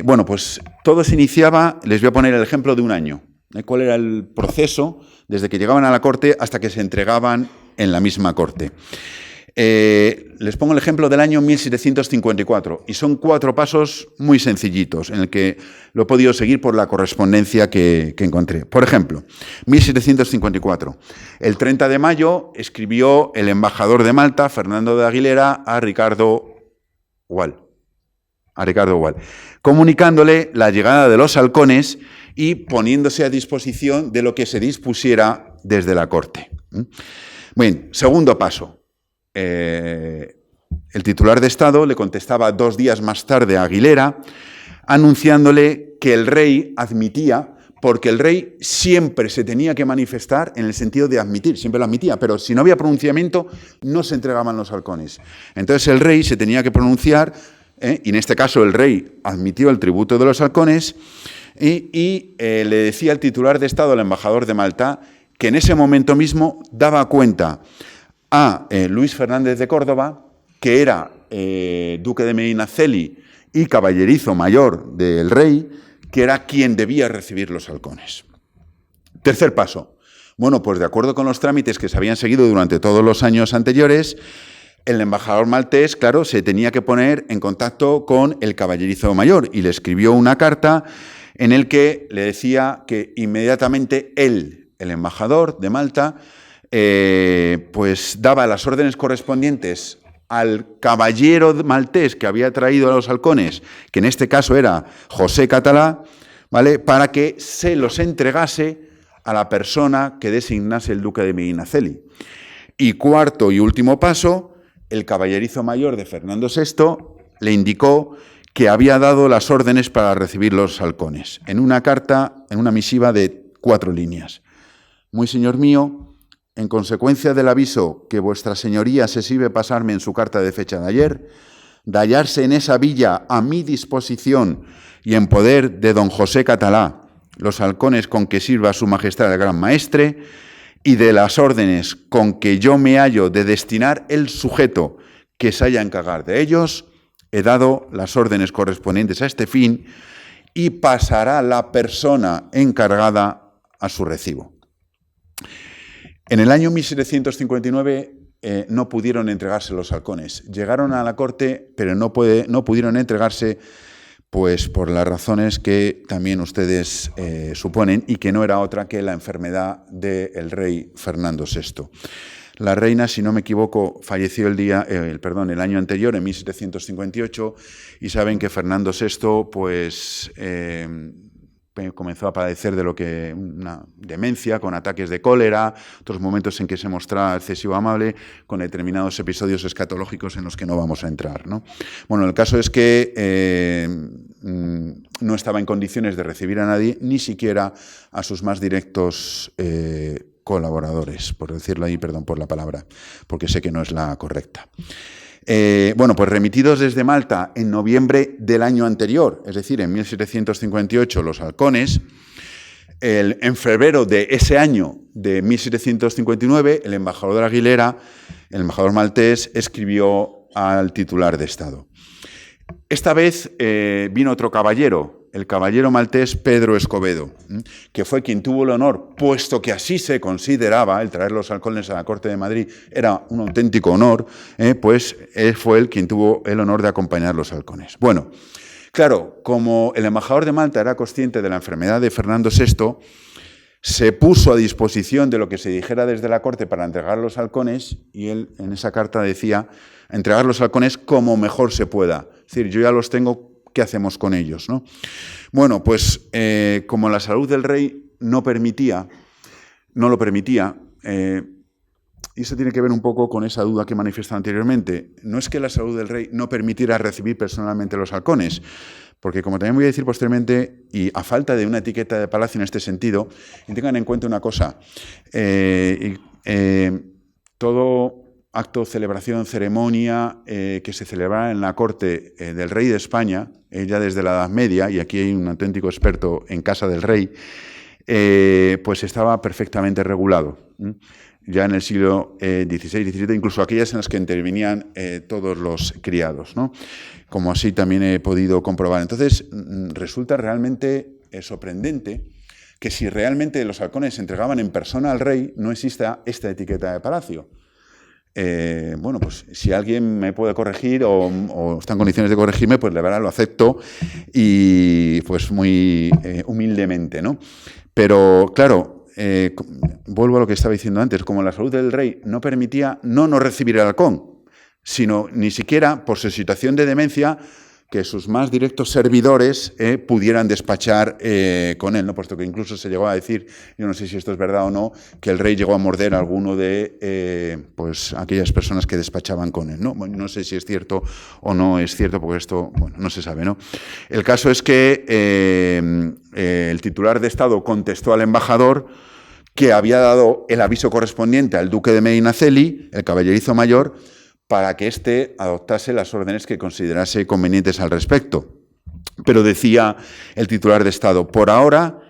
Speaker 2: Bueno, pues todo se iniciaba, les voy a poner el ejemplo de un año. ¿Cuál era el proceso desde que llegaban a la corte hasta que se entregaban en la misma corte? Les pongo el ejemplo del año 1754 y son 4 pasos muy sencillitos en el que lo he podido seguir por la correspondencia que encontré. Por ejemplo, 1754. El 30 de mayo escribió el embajador de Malta, Fernando de Aguilera, a Ricardo Gual, comunicándole la llegada de los halcones y poniéndose a disposición de lo que se dispusiera desde la corte. Bien, segundo paso. El titular de Estado le contestaba 2 días más tarde a Aguilera, anunciándole que el rey admitía porque el rey siempre se tenía que manifestar en el sentido de admitir, siempre lo admitía, pero si no había pronunciamiento no se entregaban los halcones. Entonces el rey se tenía que pronunciar, y en este caso el rey admitió el tributo de los halcones y le decía al titular de Estado, al embajador de Malta, que en ese momento mismo daba cuenta a Luis Fernández de Córdoba, que era duque de Medinaceli y caballerizo mayor del rey, que era quien debía recibir los halcones. Tercer paso. Bueno, pues de acuerdo con los trámites que se habían seguido durante todos los años anteriores, el embajador maltés, claro, se tenía que poner en contacto con el caballerizo mayor y le escribió una carta en el que le decía que inmediatamente él, el embajador de Malta, pues daba las órdenes correspondientes al caballero maltés que había traído a los halcones, que en este caso era José Catalá, ¿vale?, para que se los entregase a la persona que designase el duque de Medinaceli. Y cuarto y último paso, el caballerizo mayor de Fernando VI le indicó que había dado las órdenes para recibir los halcones, en una carta, en una misiva de 4 líneas. Muy señor mío, en consecuencia del aviso que vuestra señoría se sirve pasarme en su carta de fecha de ayer, de hallarse en esa villa a mi disposición y en poder de don José Catalá los halcones con que sirva su majestad el gran maestre, y de las órdenes con que yo me hallo de destinar el sujeto que se haya a encargar de ellos, he dado las órdenes correspondientes a este fin y pasará la persona encargada a su recibo. En el año 1759 no pudieron entregarse los halcones. Llegaron a la corte, pero no pudieron entregarse, pues por las razones que también ustedes suponen, y que no era otra que la enfermedad del rey Fernando VI. La reina, si no me equivoco, falleció el año anterior, en 1758, y saben que Fernando VI, pues comenzó a padecer de una demencia, con ataques de cólera, otros momentos en que se mostraba excesivo amable, con determinados episodios escatológicos en los que no vamos a entrar, ¿no? Bueno, el caso es que no estaba en condiciones de recibir a nadie, ni siquiera a sus más directos colaboradores, por decirlo ahí, perdón por la palabra, porque sé que no es la correcta. Bueno, pues remitidos desde Malta en noviembre del año anterior, es decir, en 1758, los halcones, en febrero de ese año de 1759, el embajador de Aguilera, el embajador maltés, escribió al titular de Estado. Esta vez vino otro caballero, el caballero maltés Pedro Escobedo, que fue quien tuvo el honor, puesto que así se consideraba, el traer los halcones a la Corte de Madrid era un auténtico honor, pues él fue el quien tuvo el honor de acompañar los halcones. Bueno, claro, como el embajador de Malta era consciente de la enfermedad de Fernando VI, se puso a disposición de lo que se dijera desde la Corte para entregar los halcones, y él en esa carta decía, entregar los halcones como mejor se pueda. Es decir, yo ya los tengo, ¿qué hacemos con ellos, ¿no? Bueno, pues como la salud del rey no lo permitía, y eso tiene que ver un poco con esa duda que he manifestado anteriormente. No es que la salud del rey no permitiera recibir personalmente los halcones, porque como también voy a decir posteriormente, y a falta de una etiqueta de palacio en este sentido, y tengan en cuenta una cosa, todo acto, celebración, ceremonia que se celebraba en la corte del rey de España, ya desde la Edad Media, y aquí hay un auténtico experto en casa del rey, pues estaba perfectamente regulado. Ya en el siglo XVI, XVII, incluso aquellas en las que intervenían todos los criados, ¿no? Como así también he podido comprobar. Entonces, resulta realmente sorprendente que si realmente los halcones se entregaban en persona al rey, no exista esta etiqueta de palacio. Bueno, pues si alguien me puede corregir o está en condiciones de corregirme, pues de verdad lo acepto y pues muy humildemente, ¿no? Pero claro, vuelvo a lo que estaba diciendo antes, como la salud del rey no permitía no recibir el halcón, sino ni siquiera por su situación de demencia que sus más directos servidores pudieran despachar con él, ¿no? Puesto que incluso se llegó a decir, yo no sé si esto es verdad o no, que el rey llegó a morder a alguno de pues aquellas personas que despachaban con él, ¿no? Bueno, no sé si es cierto o no es cierto, porque esto, bueno, no se sabe, ¿no? El caso es que el titular de Estado contestó al embajador que había dado el aviso correspondiente al duque de Medinaceli, el caballerizo mayor, para que éste adoptase las órdenes que considerase convenientes al respecto. Pero decía el titular de Estado, por ahora,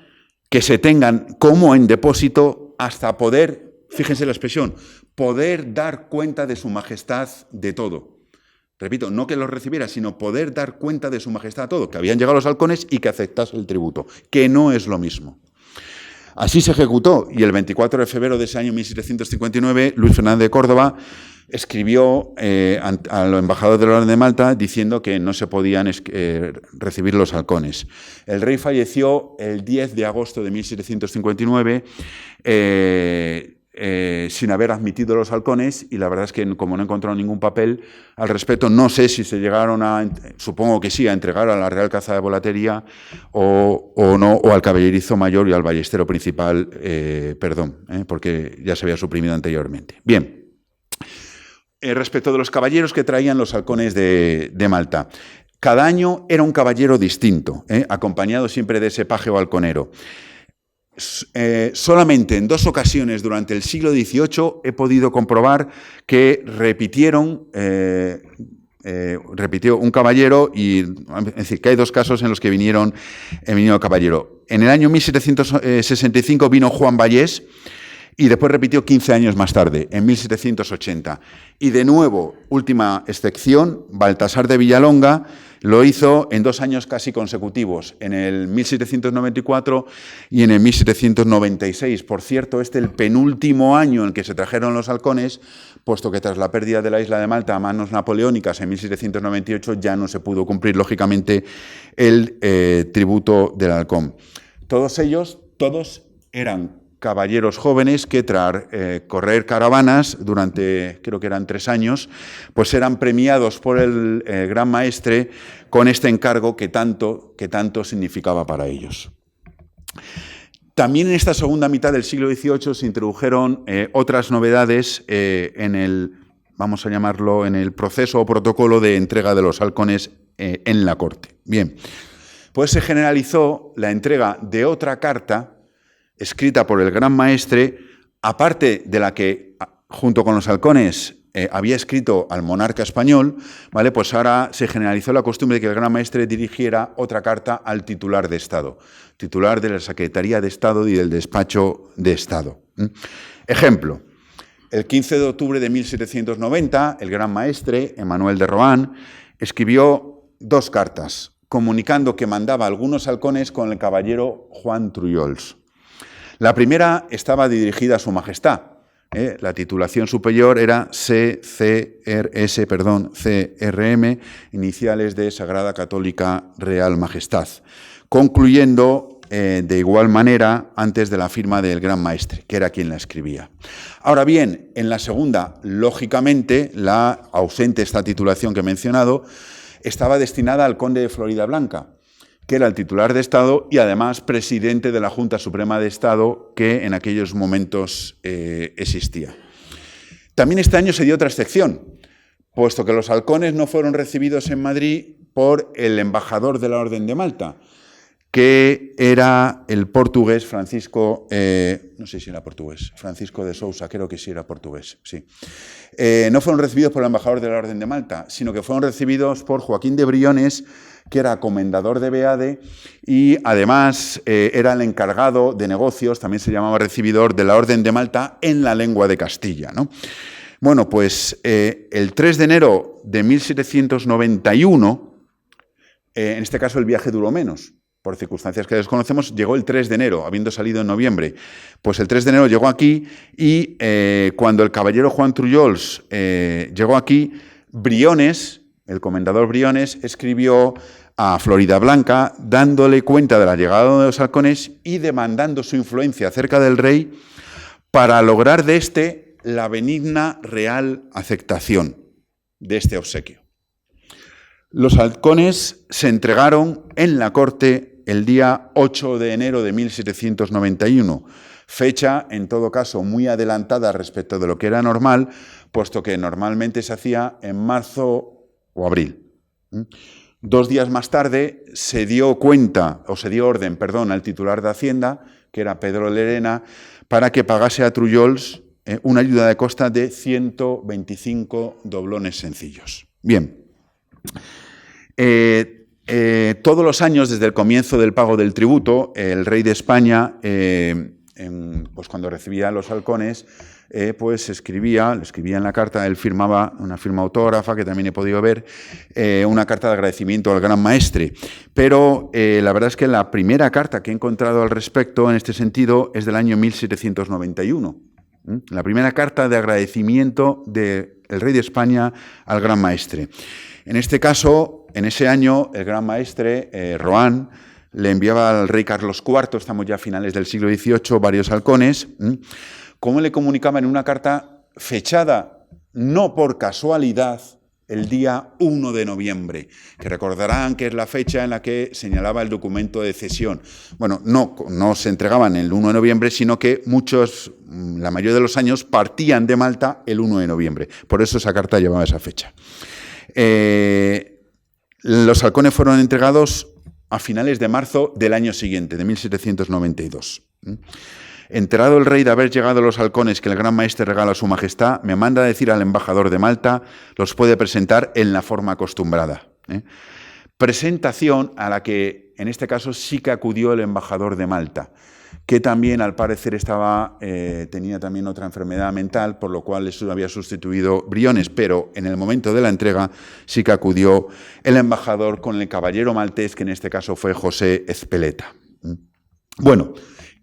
Speaker 2: que se tengan como en depósito hasta poder, fíjense la expresión, poder dar cuenta de su majestad de todo. Repito, no que los recibiera, sino poder dar cuenta de su majestad de todo, que habían llegado los halcones y que aceptase el tributo, que no es lo mismo. Así se ejecutó, y el 24 de febrero de ese año 1759, Luis Fernández de Córdoba escribió al embajador de la Orden de Malta diciendo que no se podían recibir los halcones. El rey falleció el 10 de agosto de 1759 sin haber admitido los halcones, y la verdad es que como no he encontrado ningún papel al respecto, no sé si se llegaron a, supongo que sí, a entregar a la Real Caza de Volatería o no, o al caballerizo mayor y al ballestero principal, porque ya se había suprimido anteriormente. Bien. Respecto de los caballeros que traían los halcones de Malta, cada año era un caballero distinto, acompañado siempre de ese paje o halconero. Solamente en 2 ocasiones durante el siglo XVIII he podido comprobar que repitió un caballero, es decir, que hay 2 casos en los que vino caballero. En el año 1765 vino Juan Vallés, y después repitió 15 años más tarde, en 1780. Y de nuevo, última excepción, Baltasar de Villalonga lo hizo en 2 años casi consecutivos, en el 1794 y en el 1796. Por cierto, el penúltimo año en que se trajeron los halcones, puesto que tras la pérdida de la isla de Malta a manos napoleónicas en 1798 ya no se pudo cumplir, lógicamente, el tributo del halcón. Todos eran caballeros jóvenes que tras correr caravanas durante, creo que eran 3 años, pues eran premiados por el gran maestre con este encargo que tanto significaba para ellos. También en esta segunda mitad del siglo XVIII se introdujeron otras novedades en el proceso o protocolo de entrega de los halcones en la corte. Bien, pues se generalizó la entrega de otra carta escrita por el gran maestre, aparte de la que, junto con los halcones, había escrito al monarca español, ¿vale? Pues ahora se generalizó la costumbre de que el gran maestre dirigiera otra carta al titular de Estado, titular de la Secretaría de Estado y del Despacho de Estado. Ejemplo, el 15 de octubre de 1790, el gran maestre, Emmanuel de Rohan, escribió 2 cartas, comunicando que mandaba algunos halcones con el caballero Juan Trullols. La primera estaba dirigida a su majestad. La titulación superior era CRM, iniciales de Sagrada Católica Real Majestad, concluyendo de igual manera antes de la firma del gran maestre, que era quien la escribía. Ahora bien, en la segunda, lógicamente, la ausente esta titulación que he mencionado, estaba destinada al conde de Floridablanca, que era el titular de Estado y además presidente de la Junta Suprema de Estado que en aquellos momentos existía. También este año se dio otra excepción, puesto que los halcones no fueron recibidos en Madrid por el embajador de la Orden de Malta, que era el portugués Francisco, no sé si era portugués, Francisco de Sousa, creo que sí era portugués, sí. No fueron recibidos por el embajador de la Orden de Malta, sino que fueron recibidos por Joaquín de Briones, que era comendador de Beade y además era el encargado de negocios, también se llamaba recibidor de la Orden de Malta en la lengua de Castilla, ¿no? Bueno, pues el 3 de enero de 1791, en este caso el viaje duró menos, por circunstancias que desconocemos, llegó el 3 de enero, habiendo salido en noviembre. Pues el 3 de enero llegó aquí y cuando el caballero Juan Trullols llegó aquí, Briones, el comendador Briones, escribió a Floridablanca dándole cuenta de la llegada de los halcones y demandando su influencia acerca del rey para lograr de éste la benigna real aceptación de este obsequio. Los halcones se entregaron en la corte el día 8 de enero de 1791, fecha, en todo caso, muy adelantada respecto de lo que era normal, puesto que normalmente se hacía en marzo o abril. 2 días más tarde se dio orden al titular de Hacienda, que era Pedro Lerena, para que pagase a Trullols una ayuda de costa de 125 doblones sencillos. Bien. Todos los años, desde el comienzo del pago del tributo, el rey de España, pues cuando recibía a los halcones, pues le escribía en la carta, él firmaba una firma autógrafa, que también he podido ver, una carta de agradecimiento al gran maestre. Pero la verdad es que la primera carta que he encontrado al respecto, en este sentido, es del año 1791. La primera carta de agradecimiento del rey de España al gran maestre. En este caso, en ese año, el gran maestre, Rohan, le enviaba al rey Carlos IV, estamos ya a finales del siglo XVIII, varios halcones, como le comunicaba en una carta fechada, no por casualidad, el día 1 de noviembre, que recordarán que es la fecha en la que señalaba el documento de cesión. Bueno, no se entregaban el 1 de noviembre, sino que la mayoría de los años, partían de Malta el 1 de noviembre. Por eso esa carta llevaba esa fecha. Los halcones fueron entregados a finales de marzo del año siguiente, de 1792. Enterado el rey de haber llegado los halcones que el gran maestre regala a su majestad, me manda a decir al embajador de Malta, los puede presentar en la forma acostumbrada. Presentación a la que, en este caso, sí que acudió el embajador de Malta, que también, al parecer, tenía también otra enfermedad mental, por lo cual eso había sustituido Briones, pero en el momento de la entrega sí que acudió el embajador con el caballero maltés, que en este caso fue José Ezpeleta. Bueno,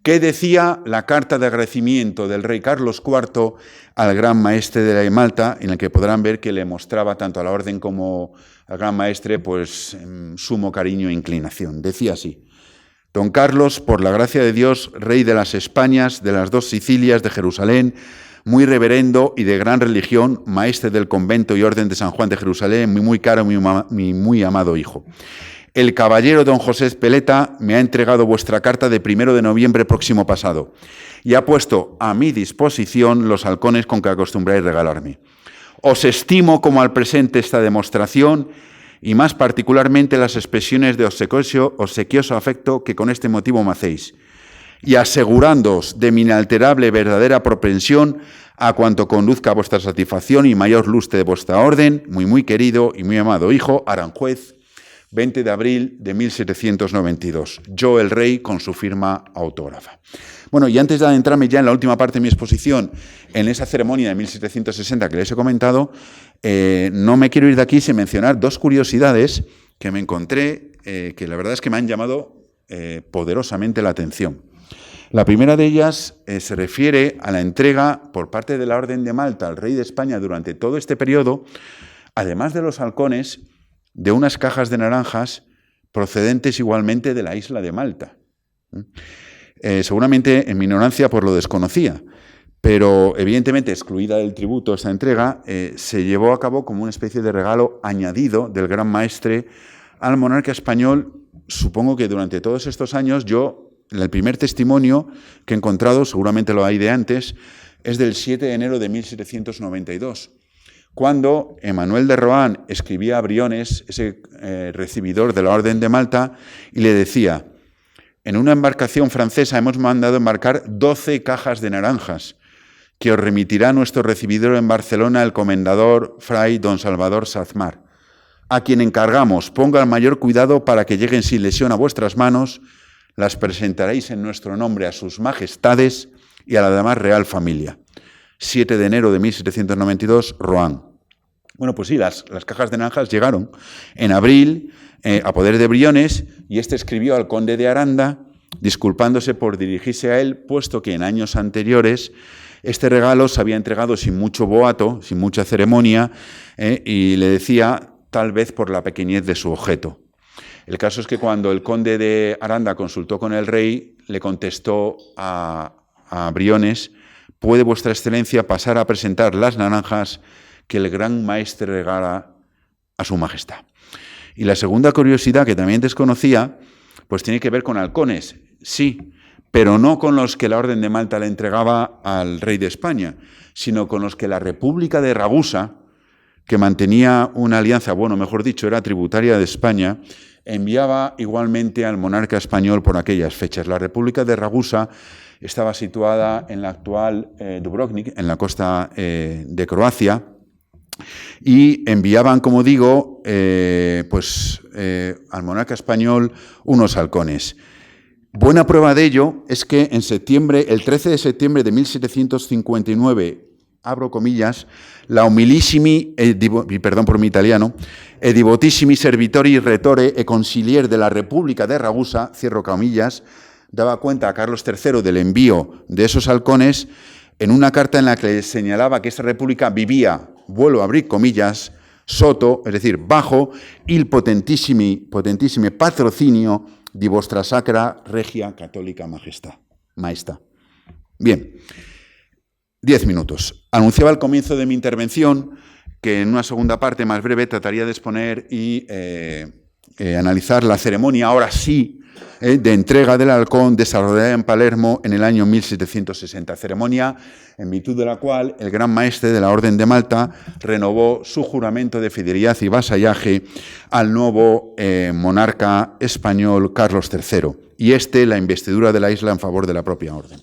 Speaker 2: ¿qué decía la carta de agradecimiento del rey Carlos IV al gran maestre de Malta, en el que podrán ver que le mostraba tanto a la orden como al gran maestre pues sumo cariño e inclinación? Decía así: Don Carlos, por la gracia de Dios, rey de las Españas, de las 2 Sicilias, de Jerusalén, muy reverendo y de gran religión, maestre del convento y orden de San Juan de Jerusalén, muy caro, mi muy amado hijo. El caballero don José Ezpeleta me ha entregado vuestra carta de 1 de noviembre próximo pasado y ha puesto a mi disposición los halcones con que acostumbráis regalarme. Os estimo como al presente esta demostración y más particularmente las expresiones de obsequioso afecto que con este motivo me hacéis, y asegurándoos de mi inalterable verdadera propensión a cuanto conduzca a vuestra satisfacción y mayor lustre de vuestra orden, muy querido y muy amado hijo, Aranjuez, 20 de abril de 1792. Yo, el rey, con su firma autógrafa. Bueno, y antes de adentrarme ya en la última parte de mi exposición, en esa ceremonia de 1760 que les he comentado, no me quiero ir de aquí sin mencionar 2 curiosidades que me encontré, que la verdad es que me han llamado poderosamente la atención. La primera de ellas se refiere a la entrega por parte de la Orden de Malta al rey de España durante todo este periodo, además de los halcones, de unas cajas de naranjas procedentes igualmente de la isla de Malta. Seguramente en mi ignorancia pues lo desconocía, pero evidentemente excluida del tributo esta entrega, se llevó a cabo como una especie de regalo añadido del gran maestre al monarca español. Supongo que durante todos estos años el primer testimonio que he encontrado, seguramente lo hay de antes, es del 7 de enero de 1792, cuando Emanuel de Rohan escribía a Briones, ese recibidor de la Orden de Malta, y le decía: en una embarcación francesa hemos mandado embarcar 12 cajas de naranjas, que os remitirá nuestro recibidor en Barcelona, el comendador Fray don Salvador Sazmar, a quien encargamos ponga el mayor cuidado para que lleguen sin lesión a vuestras manos. Las presentaréis en nuestro nombre a sus majestades y a la demás real familia. 7 de enero de 1792, Rohan. Bueno, pues sí, las cajas de naranjas llegaron en abril a poder de Briones, y este escribió al conde de Aranda disculpándose por dirigirse a él, puesto que en años anteriores este regalo se había entregado sin mucho boato, sin mucha ceremonia, y le decía tal vez por la pequeñez de su objeto. El caso es que cuando el conde de Aranda consultó con el rey, le contestó a Briones: ¿puede vuestra excelencia pasar a presentar las naranjas que el gran maestre regala a su majestad? Y la segunda curiosidad, que también desconocía, pues tiene que ver con halcones, sí, pero no con los que la Orden de Malta le entregaba al rey de España, sino con los que la República de Ragusa, que mantenía una alianza, bueno, mejor dicho, era tributaria de España, enviaba igualmente al monarca español por aquellas fechas. La República de Ragusa estaba situada en la actual Dubrovnik, en la costa de Croacia, y enviaban, como digo, al monarca español unos halcones. Buena prueba de ello es que en septiembre, el 13 de septiembre de 1759, abro comillas, la umilissimi, perdón por mi italiano, e divotissimi servitori retore e consilier de la República de Ragusa, cierro comillas, daba cuenta a Carlos III del envío de esos halcones en una carta en la que señalaba que esta república vivía, vuelvo a abrir comillas, sotto, es decir, bajo il potentissime patrocinio di vostra sacra regia católica maestà. Bien, 10 minutos. Anunciaba al comienzo de mi intervención que en una segunda parte más breve trataría de exponer y analizar la ceremonia, ahora sí, de entrega del halcón desarrollada en Palermo en el año 1760. Ceremonia en virtud de la cual el gran maestre de la Orden de Malta renovó su juramento de fidelidad y vasallaje al nuevo monarca español Carlos III, y la investidura de la isla en favor de la propia Orden.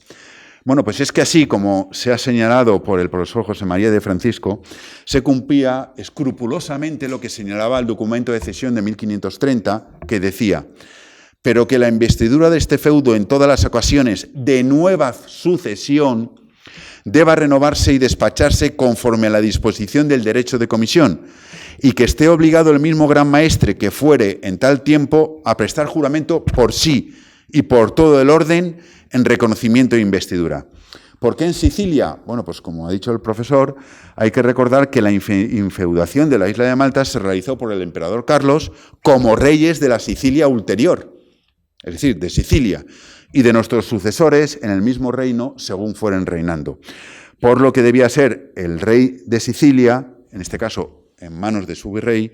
Speaker 2: Bueno, pues es que así como se ha señalado por el profesor José María de Francisco, se cumplía escrupulosamente lo que señalaba el documento de cesión de 1530, que decía: pero que la investidura de este feudo en todas las ocasiones de nueva sucesión deba renovarse y despacharse conforme a la disposición del derecho de comisión, y que esté obligado el mismo gran maestre que fuere en tal tiempo a prestar juramento por sí y por todo el orden en reconocimiento e investidura. ¿Por qué en Sicilia? Bueno, pues como ha dicho el profesor, hay que recordar que la infeudación de la isla de Malta se realizó por el emperador Carlos como reyes de la Sicilia ulterior, es decir, de Sicilia, y de nuestros sucesores en el mismo reino según fueren reinando. Por lo que debía ser el rey de Sicilia, en este caso en manos de su virrey,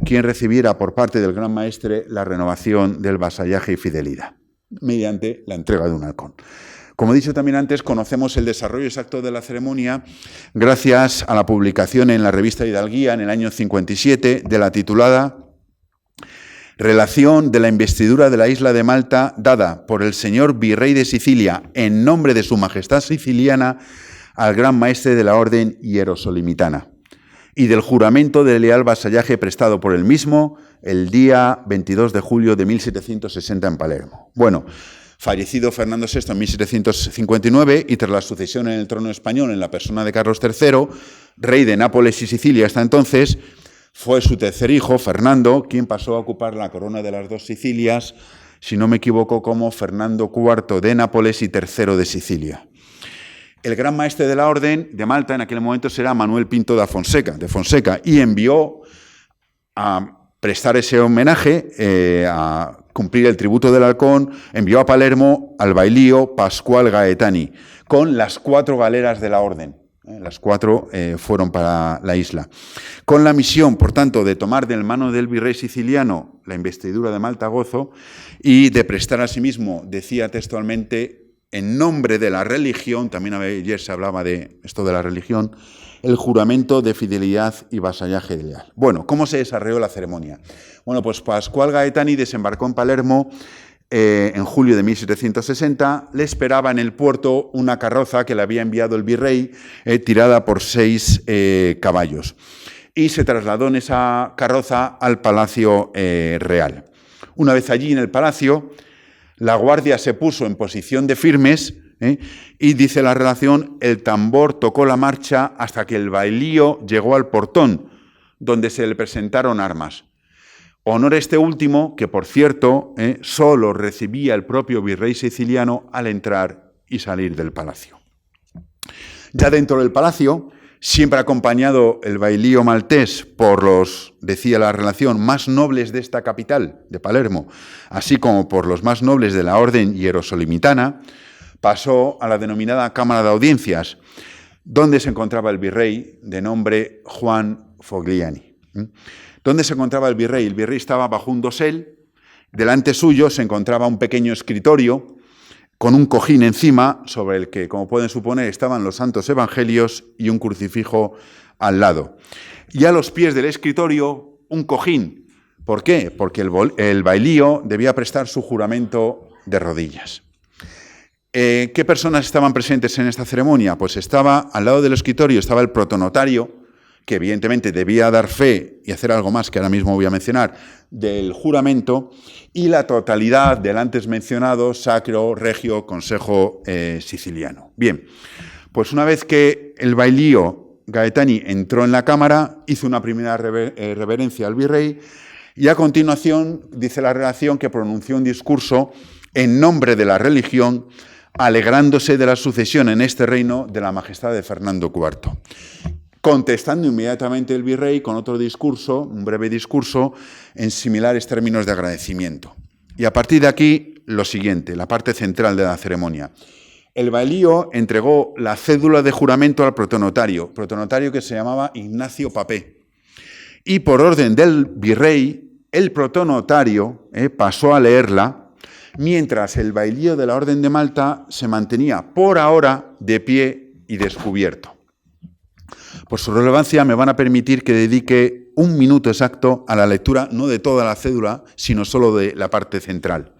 Speaker 2: quien recibiera por parte del gran maestre la renovación del vasallaje y fidelidad, mediante la entrega de un halcón. Como he dicho también antes, conocemos el desarrollo exacto de la ceremonia gracias a la publicación en la revista Hidalguía en el año 57 de la titulada Relación de la investidura de la isla de Malta dada por el señor virrey de Sicilia en nombre de su majestad siciliana al gran maestre de la orden hierosolimitana, y del juramento de leal vasallaje prestado por él mismo el día 22 de julio de 1760 en Palermo. Bueno, fallecido Fernando VI en 1759 y tras la sucesión en el trono español en la persona de Carlos III, rey de Nápoles y Sicilia hasta entonces, fue su tercer hijo, Fernando, quien pasó a ocupar la corona de las dos Sicilias, si no me equivoco, como Fernando IV de Nápoles y III de Sicilia. El gran maestre de la Orden de Malta en aquel momento será Manuel Pinto de Fonseca, y envió a prestar ese homenaje, a cumplir el tributo del halcón, envió a Palermo al bailío Pascual Gaetani, con las 4 galeras de la Orden. Las 4 fueron para la isla, con la misión, por tanto, de tomar de mano del virrey siciliano la investidura de Malta Gozo y de prestar asimismo, decía textualmente, en nombre de la religión, también ayer se hablaba de esto de la religión, el juramento de fidelidad y vasallaje leal. Bueno, ¿cómo se desarrolló la ceremonia? Bueno, pues Pascual Gaetani desembarcó en Palermo en julio de 1760, le esperaba en el puerto una carroza que le había enviado el virrey, tirada por 6 caballos, y se trasladó en esa carroza al Palacio Real. Una vez allí en el palacio, la guardia se puso en posición de firmes, y dice la relación, el tambor tocó la marcha hasta que el bailío llegó al portón, donde se le presentaron armas. Honor este último, que por cierto, solo recibía el propio virrey siciliano al entrar y salir del palacio. Ya dentro del palacio, siempre acompañado el bailío maltés por los, decía la relación, más nobles de esta capital, de Palermo, así como por los más nobles de la orden hierosolimitana, pasó a la denominada Cámara de Audiencias, donde se encontraba el virrey de nombre Juan Fogliani. ¿Dónde se encontraba el virrey? El virrey estaba bajo un dosel, delante suyo se encontraba un pequeño escritorio con un cojín encima sobre el que, como pueden suponer, estaban los santos evangelios y un crucifijo al lado. Y a los pies del escritorio un cojín. ¿Por qué? Porque el bailío debía prestar su juramento de rodillas. ¿Qué personas estaban presentes en esta ceremonia? Pues estaba al lado del escritorio, estaba el protonotario, que evidentemente debía dar fe y hacer algo más que ahora mismo voy a mencionar, del juramento, y la totalidad del antes mencionado Sacro Regio Consejo Siciliano. Bien, pues una vez que el bailío Gaetani entró en la cámara, hizo una primera reverencia al virrey y a continuación dice la relación que pronunció un discurso en nombre de la religión, alegrándose de la sucesión en este reino de la majestad de Fernando IV. Contestando inmediatamente el virrey con otro discurso, un breve discurso, en similares términos de agradecimiento. Y a partir de aquí, lo siguiente, la parte central de la ceremonia. El bailío entregó la cédula de juramento al protonotario que se llamaba Ignacio Papé. Y por orden del virrey, el protonotario pasó a leerla, mientras el bailío de la Orden de Malta se mantenía por ahora de pie y descubierto. Por su relevancia me van a permitir que dedique un minuto exacto a la lectura, no de toda la cédula, sino solo de la parte central.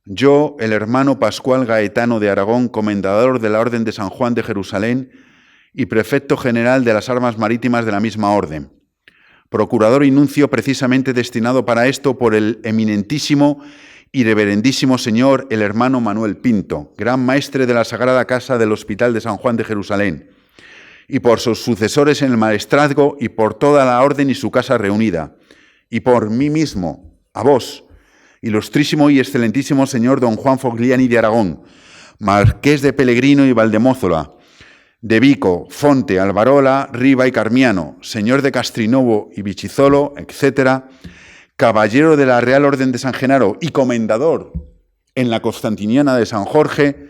Speaker 2: Yo, el hermano Pascual Gaetano de Aragón, comendador de la Orden de San Juan de Jerusalén y prefecto general de las armas marítimas de la misma orden, procurador y nuncio precisamente destinado para esto por el eminentísimo y reverendísimo señor el hermano Manuel Pinto, gran maestre de la Sagrada Casa del Hospital de San Juan de Jerusalén, y por sus sucesores en el maestrazgo y por toda la orden y su casa reunida, y por mí mismo, a vos, ilustrísimo y excelentísimo señor don Juan Fogliani de Aragón, marqués de Pellegrino y Valdemózola, de Vico, Fonte, Alvarola, Riva y Carmiano, señor de Castrinovo y Bichizolo, etc., caballero de la Real Orden de San Genaro y comendador en la Constantiniana de San Jorge,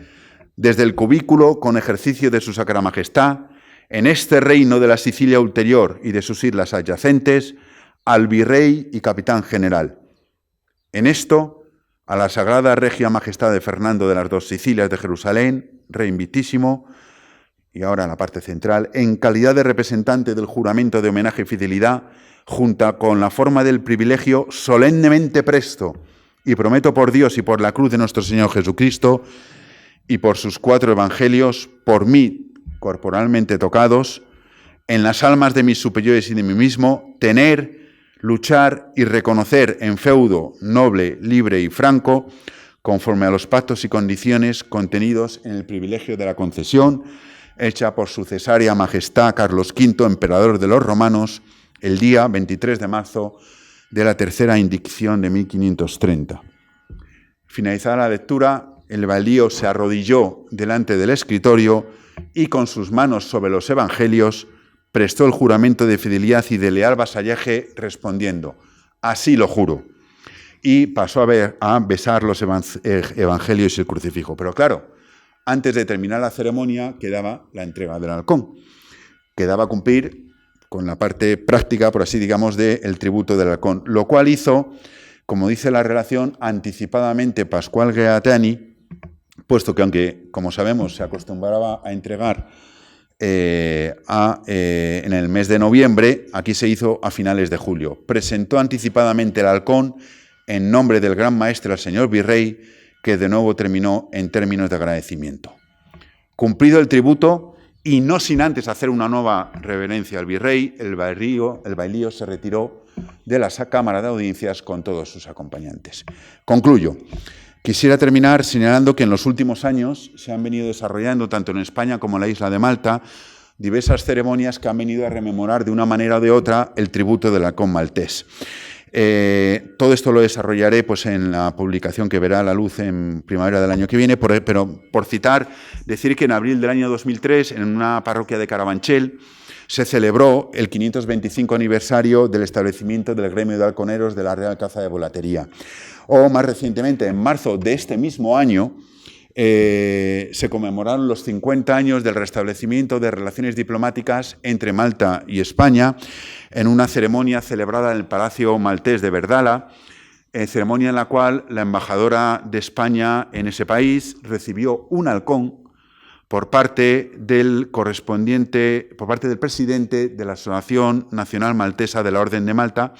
Speaker 2: desde el cubículo con ejercicio de su Sacra Majestad, en este reino de la Sicilia ulterior y de sus islas adyacentes, al virrey y capitán general. En esto, a la Sagrada Regia Majestad de Fernando de las dos Sicilias de Jerusalén, rey invitísimo, y ahora en la parte central, en calidad de representante del juramento de homenaje y fidelidad, junto con la forma del privilegio, solemnemente presto, y prometo por Dios y por la cruz de nuestro Señor Jesucristo, y por sus 4 evangelios, por mí, corporalmente tocados, en las almas de mis superiores y de mí mismo, tener, luchar y reconocer en feudo noble, libre y franco, conforme a los pactos y condiciones contenidos en el privilegio de la concesión, hecha por su cesárea majestad Carlos V, emperador de los romanos, el día 23 de marzo de la tercera indicción de 1530. Finalizada la lectura, el bailío se arrodilló delante del escritorio y con sus manos sobre los evangelios prestó el juramento de fidelidad y de leal vasallaje respondiendo, así lo juro, y pasó a besar los evangelios y el crucifijo. Pero claro, antes de terminar la ceremonia quedaba la entrega del halcón, quedaba cumplir con la parte práctica, por así digamos, del tributo del halcón, lo cual hizo, como dice la relación, anticipadamente Pascual Gaetani, puesto que aunque, como sabemos, se acostumbraba a entregar en el mes de noviembre, aquí se hizo a finales de julio. Presentó anticipadamente el halcón en nombre del gran maestre al señor virrey, que de nuevo terminó en términos de agradecimiento. Cumplido el tributo, y no sin antes hacer una nueva reverencia al virrey, el bailío se retiró de la Cámara de Audiencias con todos sus acompañantes. Concluyo. Quisiera terminar señalando que en los últimos años se han venido desarrollando, tanto en España como en la isla de Malta, diversas ceremonias que han venido a rememorar de una manera o de otra el tributo del halcón maltés. Todo esto lo desarrollaré pues, en la publicación que verá la luz en primavera del año que viene, pero por citar, decir que en abril del año 2003, en una parroquia de Carabanchel, se celebró el 525 aniversario del establecimiento del gremio de halconeros de la Real Caza de Volatería. O más recientemente, en marzo de este mismo año, se conmemoraron los 50 años del restablecimiento de relaciones diplomáticas entre Malta y España en una ceremonia celebrada en el Palacio Maltés de Verdala, ceremonia en la cual la embajadora de España en ese país recibió un halcón por parte del presidente de la Asociación Nacional Maltesa de la Orden de Malta,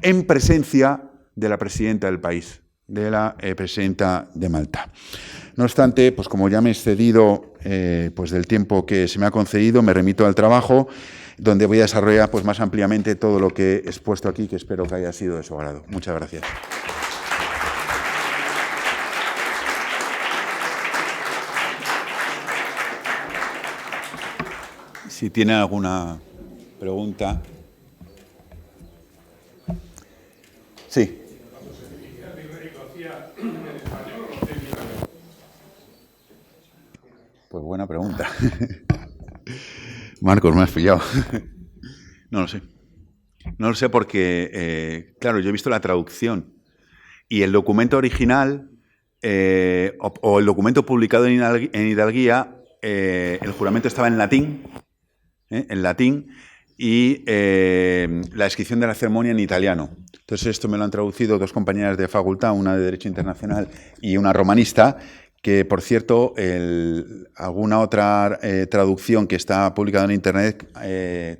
Speaker 2: en presencia de la presidenta del país, de la presidenta de Malta. No obstante, pues como ya me he excedido pues del tiempo que se me ha concedido, me remito al trabajo, donde voy a desarrollar pues más ampliamente todo lo que he expuesto aquí, que espero que haya sido de su agrado. Muchas gracias. Si tiene alguna pregunta. Sí. Pues buena pregunta. Marcos, me has pillado. No lo sé. No lo sé porque, claro, yo he visto la traducción y el documento original o el documento publicado en Hidalguía, el juramento estaba en latín, y la descripción de la ceremonia en italiano. Entonces esto me lo han traducido dos compañeras de facultad, una de Derecho Internacional y una romanista, que por cierto, alguna otra traducción que está publicada en Internet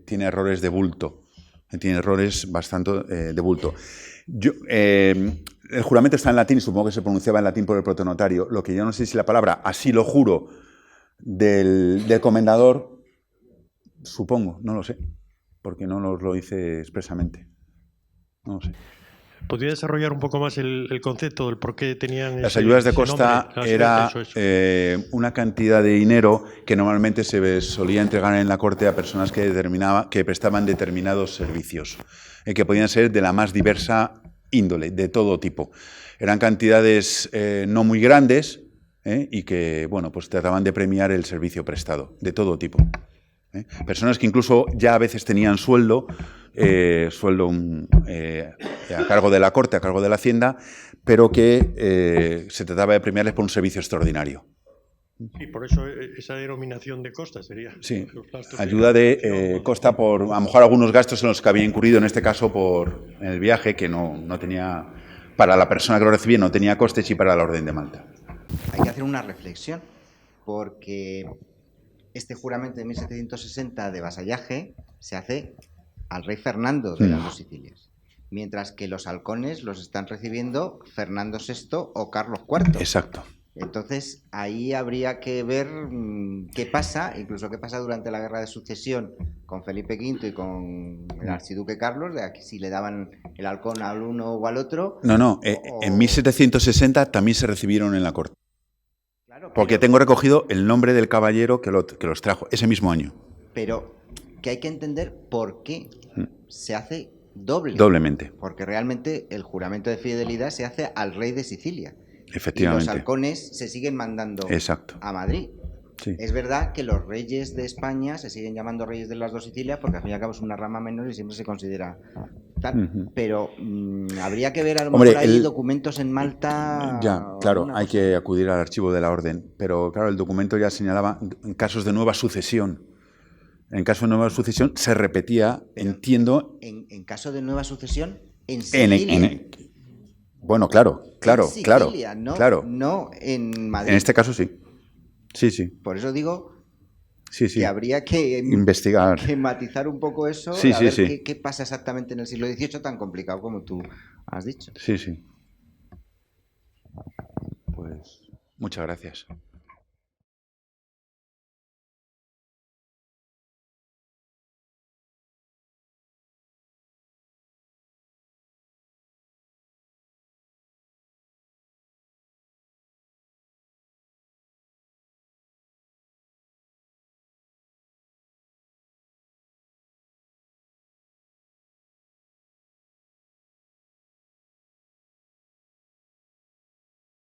Speaker 2: tiene errores de bulto, tiene errores bastante de bulto. El juramento está en latín y supongo que se pronunciaba en latín por el protonotario. Lo que yo no sé si la palabra así lo juro del comendador, supongo, no lo sé, porque no nos lo hice expresamente. No lo sé.
Speaker 3: ¿Podría desarrollar un poco más el concepto del por qué tenían
Speaker 2: las ayudas de costa era una cantidad de dinero que normalmente se solía entregar en la corte a personas que prestaban determinados servicios, que podían ser de la más diversa índole, de todo tipo. Eran cantidades no muy grandes y que, bueno, pues trataban de premiar el servicio prestado, de todo tipo. Personas que incluso ya a veces tenían sueldo a cargo de la corte, a cargo de la hacienda, pero que se trataba de premiarles por un servicio extraordinario.
Speaker 3: Y por eso esa denominación de costa sería.
Speaker 2: Sí, ayuda de costa por, a lo mejor, algunos gastos en los que había incurrido, en este caso en el viaje, que no tenía, para la persona que lo recibía no tenía costes, y para la Orden de Malta.
Speaker 4: Hay que hacer una reflexión, porque este juramento de 1760 de vasallaje se hace al rey Fernando de las dos Sicilias, mientras que los halcones los están recibiendo Fernando VI o Carlos IV.
Speaker 2: Exacto.
Speaker 4: Entonces, ahí habría que ver qué pasa, incluso qué pasa durante la Guerra de Sucesión con Felipe V y con el archiduque Carlos, de aquí si le daban el halcón al uno o al otro.
Speaker 2: No, en 1760 también se recibieron en la corte. Claro, porque tengo recogido el nombre del caballero que los trajo ese mismo año.
Speaker 4: Pero que hay que entender por qué se hace
Speaker 2: doblemente.
Speaker 4: Porque realmente el juramento de fidelidad se hace al rey de Sicilia.
Speaker 2: Efectivamente.
Speaker 4: Y los halcones se siguen mandando a Madrid.
Speaker 2: Sí.
Speaker 4: Es verdad que los reyes de España se siguen llamando reyes de las dos Sicilias porque al fin y al cabo es una rama menor y siempre se considera tal. Pero habría que ver a lo mejor ahí documentos en Malta.
Speaker 2: Ya, claro, hay que acudir al archivo de la orden. Pero claro, el documento ya señalaba en casos de nueva sucesión. En caso de nueva sucesión se repetía, entiendo.
Speaker 4: En caso de nueva sucesión, en Sicilia.
Speaker 2: Bueno, claro.
Speaker 4: En Sicilia, no en Madrid.
Speaker 2: En este caso sí. Sí.
Speaker 4: Por eso digo
Speaker 2: que
Speaker 4: habría que
Speaker 2: investigar,
Speaker 4: que matizar un poco eso,
Speaker 2: a
Speaker 4: ver qué pasa exactamente en el siglo XVIII tan complicado como tú has dicho.
Speaker 2: Sí. Pues muchas gracias.